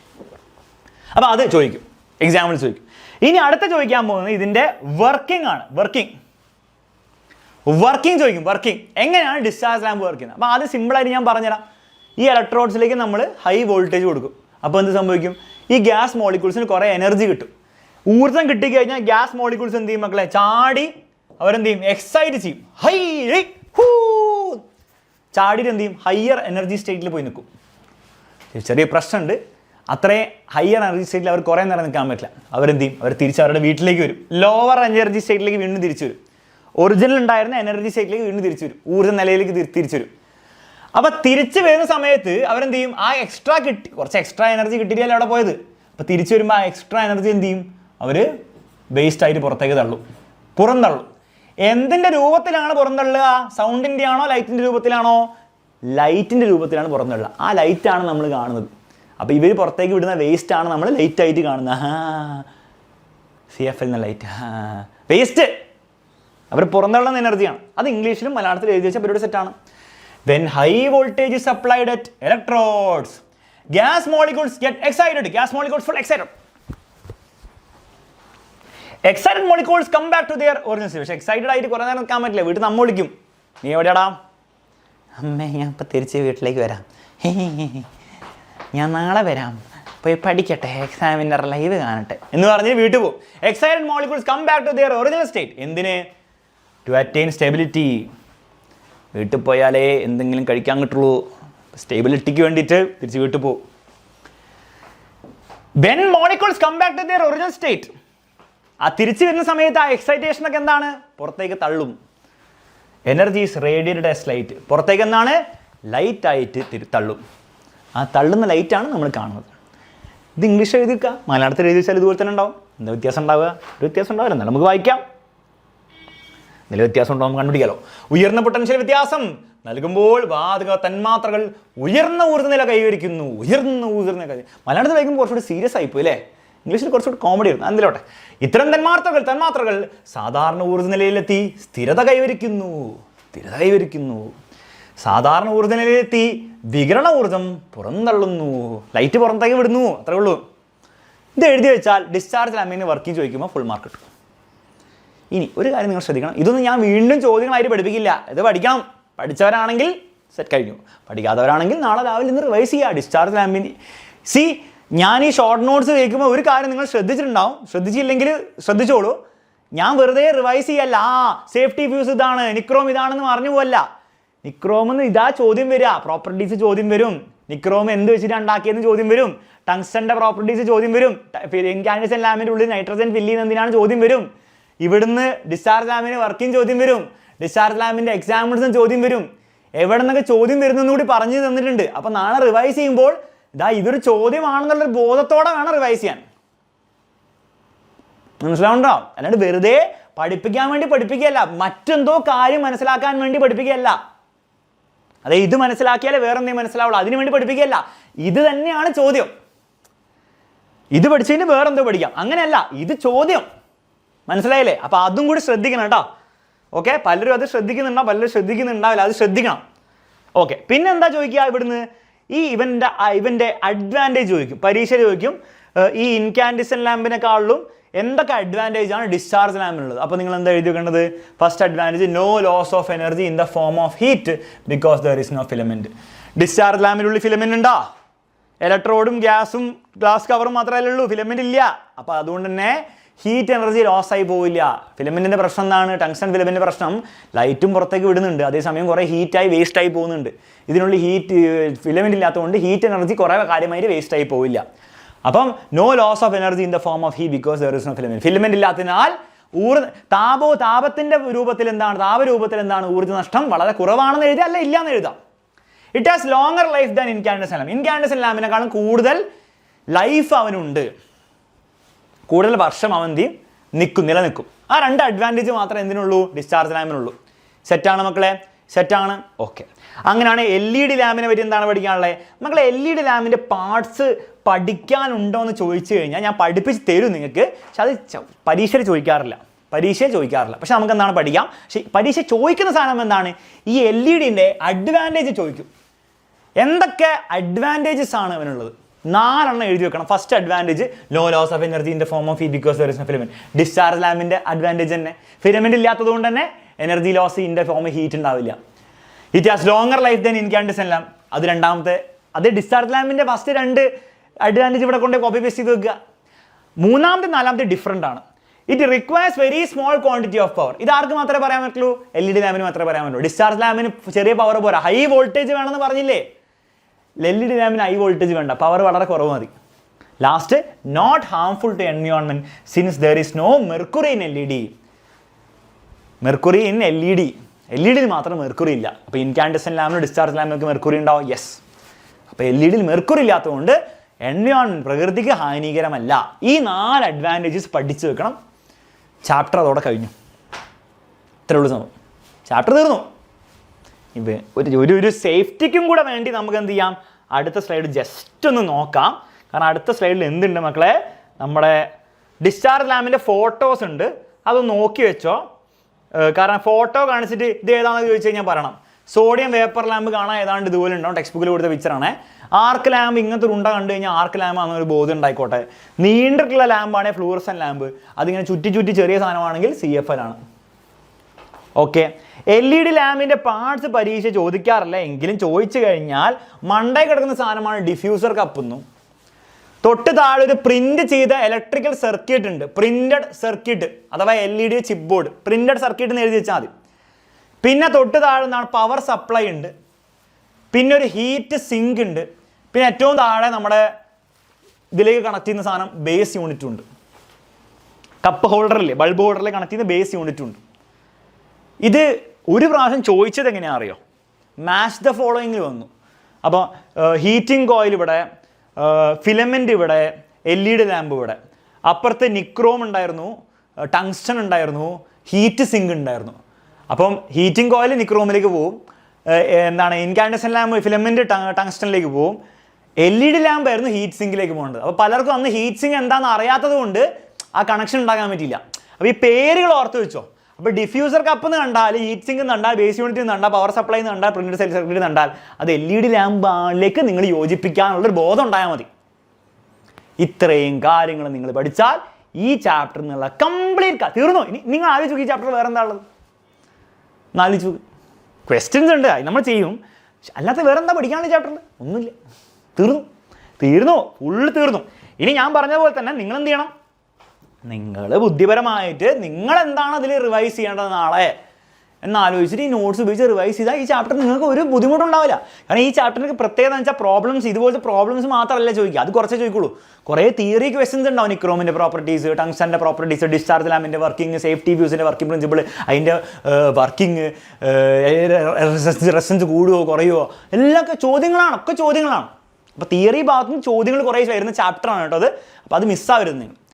അപ്പോൾ അത് ചോദിക്കും, എക്സാമ്പിൾ ചോദിക്കും. ഇനി അടുത്ത ചോദിക്കാൻ പോകുന്നത് ഇതിൻ്റെ വർക്കിംഗ് ആണ്. വർക്കിംഗ് ചോദിക്കും. വർക്കിംഗ് എങ്ങനെയാണ് ഡിസ്ചാർജ് ലാമ്പ് വർക്ക് ചെയ്യുന്നത്? അപ്പോൾ ആദ്യം സിമ്പിളായിട്ട് ഞാൻ പറഞ്ഞുതരാം. ഈ ഇലക്ട്രോഡ്സിലേക്ക് നമ്മൾ ഹൈ വോൾട്ടേജ് കൊടുക്കും. അപ്പോൾ എന്ത് സംഭവിക്കും? ഈ ഗ്യാസ് മോളിക്യൂൾസിന് കുറേ എനർജി കിട്ടും. ഊർജ്ജം കിട്ടിക്കഴിഞ്ഞാൽ ഗ്യാസ് മോളിക്യൂൾസ് എന്ത് ചെയ്യും മക്കളെ? ചാടി അവരെന്ത് ചെയ്യും? എക്സൈറ്റ് ചെയ്യും. ചാടിയിട്ട് എന്ത് ചെയ്യും? ഹയർ എനർജി സ്റ്റേറ്റിൽ പോയി നിൽക്കും. ചെറിയ പ്രശ്നമുണ്ട്. അത്രയും ഹയർ എനർജി സ്റ്റേറ്റിൽ അവർ കുറേ നേരം നിൽക്കാൻ പറ്റില്ല. അവരെന്ത് ചെയ്യും? അവർ തിരിച്ച് അവരുടെ വീട്ടിലേക്ക് വരും. ലോവർ എനർജി സ്റ്റേറ്റിലേക്ക് വീണ്ടും തിരിച്ചു വരും. ഒറിജിനൽ ഉണ്ടായിരുന്ന എനർജി സ്റ്റേറ്റിലേക്ക് വീണ്ടും തിരിച്ചു വരും. ഊർജ്ജ നിലയിലേക്ക് തിരിച്ചു വരും. അപ്പോൾ തിരിച്ചു വരുന്ന സമയത്ത് അവരെന്ത് ചെയ്യും? ആ കുറച്ച് എക്സ്ട്രാ എനർജി കിട്ടിയിട്ടല്ലേ അവിടെ പോയത്. അപ്പോൾ തിരിച്ചു വരുമ്പോൾ ആ എക്സ്ട്രാ എനർജി എന്ത് ചെയ്യും? അവർ വേസ്റ്റായിട്ട് പുറത്തേക്ക് പുറന്തള്ളും. എന്തിൻ്റെ രൂപത്തിലാണ് പുറന്തള്ളുക? സൗണ്ടിൻ്റെ ആണോ ലൈറ്റിൻ്റെ രൂപത്തിലാണോ? ലൈറ്റിൻ്റെ രൂപത്തിലാണ് പുറന്തള്ളുക. ആ ലൈറ്റാണ് നമ്മൾ കാണുന്നത്. അപ്പോൾ ഇവർ പുറത്തേക്ക് വിടുന്ന വേസ്റ്റാണ് നമ്മൾ ലൈറ്റായിട്ട് കാണുന്നത്. CFL എന്ന ലൈറ്റ് വേസ്റ്റ്. അവർ പുറന്തള്ളുന്ന എനർജിയാണ്. അത് ഇംഗ്ലീഷിലും മലയാളത്തിലും എഴുതി വെച്ച പരിപാടി സെറ്റാണ്. When high voltage is supplied at electrodes, gas molecules get excited. Gas molecules full excited. Excited molecules come back to their original state. പക്ഷേ എക്സൈറ്റഡ് ആയിട്ട് കുറേ നേരം നിൽക്കാൻ പറ്റില്ല. വീട്ടിൽ നമ്മൾ വിളിക്കും, നീ എവിടെയാടാ? അമ്മേ, ഞാൻ ഇപ്പോൾ തിരിച്ച് വീട്ടിലേക്ക് വരാം. ഞാൻ നാളെ വരാം, പോയി പഠിക്കട്ടെ, എക്സാമിനർ ലൈവ് കാണട്ടെ എന്ന് പറഞ്ഞ് വീട്ടിൽ പോകും. Excited molecules come back to their original state. എന്തിന്? To attain stability. വീട്ടിൽ പോയാലേ എന്തെങ്കിലും കഴിക്കാൻ കിട്ടുള്ളൂ. സ്റ്റെബിലിറ്റിക്ക് വേണ്ടിയിട്ട് തിരിച്ച് വീട്ടിൽ പോകും. When molecules come back to their original state, ആ തിരിച്ചു വരുന്ന സമയത്ത് ആ എക്സൈറ്റേഷനൊക്കെ എന്താണ്? പുറത്തേക്ക് തള്ളും. Energy is radiated as light. പുറത്തേക്ക് എന്താണ്? ലൈറ്റായിട്ട് തള്ളും. ആ തള്ളുന്ന ലൈറ്റാണ് നമ്മൾ കാണുന്നത്. ഇത് ഇംഗ്ലീഷ് എഴുതി വെക്കുക, മലയാളത്തിൽ എഴുതി വെച്ചാൽ ഇതുപോലെ തന്നെ ഉണ്ടാവും. എന്താ വ്യത്യാസം ഉണ്ടാവുക? ഒരു വ്യത്യാസം ഉണ്ടാവില്ല. എന്നാലും നമുക്ക് വായിക്കാം. ഇതിൽ വ്യത്യാസം ഉണ്ടാവും, കണ്ടുപിടിക്കാലോ. ഉയർന്ന പൊട്ടൻഷ്യൽ വ്യത്യാസം നൽകുമ്പോൾ വാതക തന്മാത്രകൾ ഉയർന്ന ഊർജ്ജനില കൈവരിക്കുന്നു. ഉയർന്ന ഊർജ്ജനില മലയാളത്തിൽ വായിക്കുമ്പോൾ കുറച്ചുകൂടി സീരിയസ് ആയിപ്പോയി അല്ലേ? ഇംഗ്ലീഷിൽ കുറച്ചുകൂടി കോമഡി ആയിരുന്നു. എന്തിലോട്ടെ, ഇത്തരം തന്മാത്രകൾ സാധാരണ ഊർജ്ജനിലയിലെത്തി സ്ഥിരത കൈവരിക്കുന്നു. സാധാരണ ഊർജ്ജനിലയിലെത്തി വികിരണ ഊർജ്ജം പുറന്തള്ളുന്നു. ലൈറ്റ് പുറത്തേക്ക് വിടുന്നു. അത്രേ ഉള്ളൂ. ഇത് എഴുതി വെച്ചാൽ ഡിസ്ചാർജ് ലാമ്പിന് വർക്കിംഗ് ചോദിക്കുമ്പോൾ ഫുൾ മാർക്ക് കിട്ടും. ഇനി ഒരു കാര്യം നിങ്ങൾ ശ്രദ്ധിക്കണം, ഇതൊന്നും ഞാൻ വീണ്ടും ചോദ്യങ്ങളായിട്ട് പഠിപ്പിക്കില്ല. ഇത് പഠിക്കണം. പഠിച്ചവരാണെങ്കിൽ സെറ്റ് കഴിഞ്ഞു. പഠിക്കാത്തവരാണെങ്കിൽ നാളെ രാവിലെ ഇന്ന് റിവൈസ് ചെയ്യുക ഡിസ്ചാർജ് ലാമ്പിന്. ഞാൻ ഈ ഷോർട്ട് നോട്ട്സ് കേൾക്കുമ്പോൾ ഒരു കാര്യം നിങ്ങൾ ശ്രദ്ധിച്ചിട്ടുണ്ടാവും. ശ്രദ്ധിച്ചില്ലെങ്കിൽ ശ്രദ്ധിച്ചോളൂ. ഞാൻ വെറുതെ റിവൈസ് ചെയ്യല്ല. സേഫ്റ്റി ഫ്യൂസ് ഇതാണ്, നിക്രോം ഇതാണെന്ന് പറഞ്ഞു പോവല്ല. നിക്രോമെന്ന് ഇതാ ചോദ്യം വരിക. പ്രോപ്പർട്ടീസ് ചോദ്യം വരും. നിക്രോം എന്ത് വെച്ചിട്ട് ഉണ്ടാക്കിയെന്ന് ചോദ്യം വരും. ടങ്സ്റ്റന്റെ പ്രോപ്പർട്ടീസ് ചോദ്യം വരും. ഇൻകാൻഡസെന്റ് ലാമ്പിന്റെ ഉള്ളിൽ നൈട്രജൻ ഫില്ല് ചെയ്യുന്ന എന്തിനാണ് ചോദ്യം വരും. ഇവിടുന്ന് ഡിസ്ചാർജ് ലാമ്പിന് വർക്കിംഗ് ചോദ്യം വരും. ഡിസ്ചാർജ് ലാമ്പിന്റെ എക്സാമ്പിൾസും ചോദ്യം വരും. എവിടെ നിന്നൊക്കെ ചോദ്യം വരുന്നെന്ന് കൂടി പറഞ്ഞു തന്നിട്ടുണ്ട്. അപ്പം നാളെ റിവൈസ് ചെയ്യുമ്പോൾ ഇതൊരു ചോദ്യമാണെന്നുള്ളൊരു ബോധത്തോടെ വേണം റിവൈസ് ചെയ്യാൻ. മനസ്സിലാവുണ്ടോ? അല്ലാണ്ട് വെറുതെ പഠിപ്പിക്കാൻ വേണ്ടി പഠിപ്പിക്കുകയല്ല, മറ്റെന്തോ കാര്യം മനസ്സിലാക്കാൻ വേണ്ടി പഠിപ്പിക്കുകയല്ല. ഇത് മനസ്സിലാക്കിയാലേ വേറെ എന്തെങ്കിലും മനസ്സിലാവുള്ളൂ, അതിനു വേണ്ടി പഠിപ്പിക്കുകയല്ല. ഇത് തന്നെയാണ് ചോദ്യം. ഇത് പഠിച്ചതിന് വേറെന്തോ പഠിക്കാം, അങ്ങനെയല്ല. ഇത് ചോദ്യം. മനസ്സിലായില്ലേ? അപ്പോൾ അതും കൂടി ശ്രദ്ധിക്കണം കേട്ടോ. ഓക്കെ, പലരും അത് ശ്രദ്ധിക്കുന്നുണ്ടോ, പലരും ശ്രദ്ധിക്കുന്നുണ്ടാവില്ല. അത് ശ്രദ്ധിക്കണം. ഓക്കെ, പിന്നെ എന്താ ചോദിക്കുക ഇവിടുന്ന്? ഇവൻ്റെ അഡ്വാൻറ്റേജ് ചോദിക്കും. പരീക്ഷ ചോദിക്കും, ഈ ഇൻകാൻഡിസെന്റ് ലാമ്പിനെക്കാളും എന്തൊക്കെ അഡ്വാൻറ്റേജ് ആണ് ഡിസ്ചാർജ് ലാമ്പിനുള്ളത്. അപ്പോൾ നിങ്ങൾ എന്താ എഴുതി വെക്കേണ്ടത്? First advantage, no loss of energy in the form of heat because there is no filament. Discharge ലാമ്പിനുള്ളിൽ ഫിലമെന്റ് ഉണ്ടോ? ഇലക്ട്രോഡും ഗ്യാസും ഗ്ലാസ് കവറും മാത്രമല്ലേ ഉള്ളൂ, ഫിലമെന്റ് ഇല്ല. അപ്പോൾ അതുകൊണ്ട് തന്നെ ഹീറ്റ് എനർജി ലോസ് ആയി പോവില്ല. ഫിലമെന്റിന്റെ പ്രശ്നം എന്താണ്? ടങ്സ്റ്റൺ ഫിലമെന്റിന്റെ പ്രശ്നം ലൈറ്റും പുറത്തേക്ക് വിടുന്നുണ്ട്, അതേസമയം കുറേ ഹീറ്റായി വേസ്റ്റ് ആയി പോകുന്നുണ്ട്. ഇതിനുള്ളിൽ ഫിലമെന്റ് ഇല്ലാത്തതുകൊണ്ട് ഹീറ്റ് എനർജി കുറേ കാര്യമായിട്ട് വേസ്റ്റ് ആയി പോവില്ല. അപ്പം no loss of energy in the form of heat because there is no filament. Filament ഇല്ലാത്തതിനാൽ താപത്തിന്റെ രൂപത്തിൽ എന്താണ് ഊർജ്ജ നഷ്ടം വളരെ കുറവാണെന്ന് എഴുതാം, അല്ല ഇല്ലാന്ന് എഴുതാം. It has longer life than incandescent lamp. Incandescent ലാമ്പിനെക്കാളും കൂടുതൽ ലൈഫ് അവനുണ്ട്, കൂടുതൽ വർഷം അവൻ നിലനിൽക്കും. ആ രണ്ട് അഡ്വാൻറ്റേജ് മാത്രമേ എന്തിനുള്ളൂ? ഡിസ്ചാർജ് ലാമ്പിനുള്ളൂ. സെറ്റാണ് മക്കളെ? സെറ്റാണ്. ഓക്കെ, അങ്ങനെയാണ് LED ലാമ്പിനെ പറ്റി എന്താണ് പഠിക്കാനുള്ളത് മക്കളെ? LED ലാമ്പിൻ്റെ പാർട്സ് പഠിക്കാനുണ്ടോ എന്ന് ചോദിച്ചു കഴിഞ്ഞാൽ ഞാൻ പഠിപ്പിച്ച് തരും നിങ്ങൾക്ക്. പക്ഷെ അത് പരീക്ഷയിൽ ചോദിക്കാറില്ല. പക്ഷെ നമുക്ക് എന്താണ് പഠിക്കാം. പക്ഷേ പരീക്ഷ ചോദിക്കുന്ന സാധനം എന്താണ്? ഈ LEDൻ്റെ അഡ്വാൻറ്റേജ് ചോദിക്കും. എന്തൊക്കെ അഡ്വാൻറ്റേജസ് ആണ് അവനുള്ളത്? 4 എഴുതി വെക്കണം. First advantage, no loss of energy in the form of heat because there is no filament. Discharge ലാമ്പിന്റെ അഡ്വാൻറ്റേജ് തന്നെ, ഫിലമെന്റ് ഇല്ലാത്തത് കൊണ്ട് തന്നെ energy loss in the form of heat ഉണ്ടാവില്ല. It has longer life than incandescent lamp. അത് രണ്ടാമത്തെ. അത് discharge ലാമ്പിന്റെ first 2 advantage ഇവിടെ കൊണ്ട് കോപ്പി പേസ്റ്റ് ചെയ്ത് വെക്കുക. മൂന്നാമത്തെ 4ാമത്തെ ഡിഫറെൻ്റ് ആണ്. It requires very small quantity of power. ഇത് ആർക്ക് മാത്രമേ പറയാൻ പറ്റുള്ളൂ? LED ലാമ്പിന് മാത്രമേ പറയാൻ പറ്റുള്ളൂ. ഡിസ്ചാർജ് ലാമ്പിന് ചെറിയ പവർ പോരാ, ഹൈ വോൾട്ടേജ് വേണമെന്ന് പറഞ്ഞില്ലേ? LED ലാമ്പിന് ഹൈ വോൾട്ടേജ് വേണ്ട, പവർ വളരെ കുറവ് മതി. Last, not harmful to environment since there is no mercury in LED. Mercury in LED മാത്രം മെർക്കുറി ഇല്ല. അപ്പോൾ ഇൻകാൻഡസെന്റ് ലാമ്പിന് ഡിസ്ചാർജ് ലാമ്പിനൊക്കെ മെർക്കുറി ഉണ്ടാവും. യെസ്. അപ്പോൾ LED മെർക്കുറി ഇല്ലാത്തതുകൊണ്ട് എൻവയോൺമെന്റ് പ്രകൃതിക്ക് ഹാനികരമല്ല. ഈ 4 അഡ്വാൻറ്റേജസ് പഠിച്ചു വെക്കണം. ചാപ്റ്റർ അതോടെ കഴിഞ്ഞു. ഇത്രേ ഉള്ളൂ സംഭവം. ചാപ്റ്റർ തീർന്നു. ഒരു സേഫ്റ്റിക്കും കൂടെ വേണ്ടി നമുക്ക് എന്ത് ചെയ്യാം? അടുത്ത സ്ലൈഡ് ജസ്റ്റ് ഒന്ന് നോക്കാം. കാരണം അടുത്ത സ്ലൈഡിൽ എന്തുണ്ട് മക്കളെ? നമ്മുടെ ഡിസ്ചാർജ് ലാമ്പിൻ്റെ ഫോട്ടോസ് ഉണ്ട്, അതൊന്ന് നോക്കി വെച്ചോ. കാരണം ഫോട്ടോ കാണിച്ചിട്ട് ഇത് ഏതാണെന്ന് ചോദിച്ചു കഴിഞ്ഞാൽ പറയണം. സോഡിയം വേപ്പർ ലാമ്പ് കാണാൻ ഏതാണ്ട് ഇതുപോലെ ഉണ്ടാവും. ടെക്സ്റ്റ് ബുക്കിൽ കൊടുത്ത പിക്ചറാണ്. ആർക്ക് ലാമ്പ് ഇങ്ങനത്തെ ഒരു ഉണ്ട കണ്ടു കഴിഞ്ഞാൽ ആർക്ക് ലാമ്പ് ആണെന്നൊരു ബോധം ഉണ്ടായിക്കോട്ടെ. നീണ്ടിട്ടുള്ള ലാമ്പാണെങ്കിൽ ഫ്ലൂറസൻ ലാമ്പ്, അതിങ്ങനെ ചുറ്റി ചെറിയ സാധനമാണെങ്കിൽ CFL ആണ്. ഓക്കെ, LED ലാമ്പിൻ്റെ പാർട്സ് പരീക്ഷ ചോദിക്കാറില്ല, എങ്കിലും ചോദിച്ചു കഴിഞ്ഞാൽ മണ്ടേ കിടക്കുന്ന സാധനമാണ് ഡിഫ്യൂസർ കപ്പെന്നും. തൊട്ട് താഴെ ഒരു പ്രിന്റ് ചെയ്ത ഇലക്ട്രിക്കൽ സർക്യൂട്ട് ഉണ്ട്, പ്രിന്റഡ് സർക്യൂട്ട് അഥവാ LED chip board, printed circuit എന്ന് എഴുതി വെച്ചാൽ മതി. പിന്നെ തൊട്ട് താഴെ എന്താണ്? പവർ സപ്ലൈ ഉണ്ട്, പിന്നെ ഒരു ഹീറ്റ് സിങ്ക് ഉണ്ട്, പിന്നെ ഏറ്റവും താഴെ നമ്മുടെ ഇതിലേക്ക് കണക്ട് ചെയ്യുന്ന സാധനം ബേസ് യൂണിറ്റും ഉണ്ട്. കപ്പ് ഹോൾഡറില്ലേ, ബൾബ് ഹോൾഡറിൽ കണക്ട് ചെയ്യുന്ന ബേസ് യൂണിറ്റും ഉണ്ട്. ഇത് ഒരു പ്രാവശ്യം ചോദിച്ചത് എങ്ങനെയാണെന്ന് അറിയോ? മാച്ച് ദ ഫോളോയിങ്ങിൽ വന്നു. അപ്പോൾ ഹീറ്റിംഗ് കോയിൽ ഇവിടെ, ഫിലമെൻ്റ് ഇവിടെ, LED ലാമ്പ് ഇവിടെ, അപ്പുറത്ത് നിക്രോം ഉണ്ടായിരുന്നു, ടങ്സ്റ്റൺ ഉണ്ടായിരുന്നു, ഹീറ്റ് സിങ്ക് ഉണ്ടായിരുന്നു. അപ്പം ഹീറ്റിംഗ് കോയിൽ നിക്രോമിലേക്ക് പോവും, എന്താണ് ഇൻകാൻഡസൻ ലാമ്പ് ഫിലമെൻ്റ് ടങ്സ്റ്റണിലേക്ക് പോവും, LED ലാമ്പായിരുന്നു ഹീറ്റ് സിങ്കിലേക്ക് പോകേണ്ടത്. അപ്പോൾ പലർക്കും അന്ന് ഹീറ്റ് സിങ്ക് എന്താണെന്ന് അറിയാത്തത് കൊണ്ട് ആ കണക്ഷൻ ഉണ്ടാക്കാൻ പറ്റിയില്ല. അപ്പോൾ ഈ പേരുകൾ ഓർത്ത് വെച്ചോ. അപ്പോൾ ഡിഫ്യൂസർ കപ്പ് എന്ന് കണ്ടാൽ, ഹീറ്റ് സിങ്ക് എന്ന് കണ്ടാൽ, ബേസ് യൂണിറ്റ് എന്ന് കണ്ടാൽ, പവർ സപ്ലൈ എന്ന് കണ്ടാൽ, പ്രിന്റഡ് സർക്യൂട്ട് എന്ന് കണ്ടാൽ അത് LED ലാമ്പിലേക്ക് നിങ്ങൾ യോജിപ്പിക്കാനുള്ളൊരു ബോധം ഉണ്ടായാൽ മതി. ഇത്രയും കാര്യങ്ങൾ നിങ്ങൾ പഠിച്ചാൽ ഈ ചാപ്റ്ററിൽ നിന്നുള്ള കംപ്ലീറ്റ് തീർന്നു. ഇനി നിങ്ങൾ ആലോചിച്ചു ഈ ചാപ്റ്റർ വേറെ എന്താ ഉള്ളത്? ആലോചിച്ചു. ക്വസ്റ്റ്യൻസ് ഉണ്ട്, നമ്മൾ ചെയ്യും. അല്ലാത്ത വേറെ എന്താ പഠിക്കാനുള്ള ചാപ്റ്ററിൽ? ഒന്നുമില്ല. തീർന്നു ഫുള്ള് തീർന്നു. ഇനി ഞാൻ പറഞ്ഞ പോലെ തന്നെ നിങ്ങൾ എന്ത് ചെയ്യണം? നിങ്ങൾ ബുദ്ധിപരമായിട്ട് നിങ്ങൾ എന്താണ് അതിൽ റിവൈസ് ചെയ്യേണ്ടത് നാളെ എന്നാലോചിച്ചിട്ട് ഈ നോട്ട്സ് ഉപയോഗിച്ച് റിവൈസ് ചെയ്താൽ ഈ ചാപ്റ്റർ നിങ്ങൾക്ക് ഒരു ബുദ്ധിമുട്ടുണ്ടാവില്ല. കാരണം ഈ ചാപ്റ്ററിന് പ്രത്യേകത എന്ന് വെച്ചാൽ പ്രോബ്ലംസ്, ഇതുപോലത്തെ പ്രോബ്ലംസ് മാത്രമല്ല ചോദിക്കുക, അത് കുറച്ചേ ചോദിക്കുള്ളൂ. കുറേ തിയറി ക്വസ്റ്റൻസ് ഉണ്ടാവും. നിക്രോമിൻ്റെ പ്രോപ്പർട്ടീസ്, ടങ്സ്റ്റൻ്റെ പ്രോപ്പർട്ടീസ്, ഡിസ്ചാർജ് ലാമ്പിൻ്റെ വർക്കിംഗ്, സേഫ്റ്റി ഫ്യൂസിൻ്റെ വർക്കിംഗ് പ്രിൻസിപ്പിൾ, അതിൻ്റെ വർക്കിംഗ്, റെസിസ്റ്റൻസ് കൂടുമോ കുറയുമോ, ഒക്കെ ചോദ്യങ്ങളാണ്. അപ്പോൾ തിയറി ഭാഗത്തുനിന്ന് ചോദ്യങ്ങൾ കുറേ വരുന്ന ചാപ്റ്ററാണ് കേട്ടോ അത്. അപ്പോൾ അത് മിസ്സാവരുത് നിങ്ങൾ.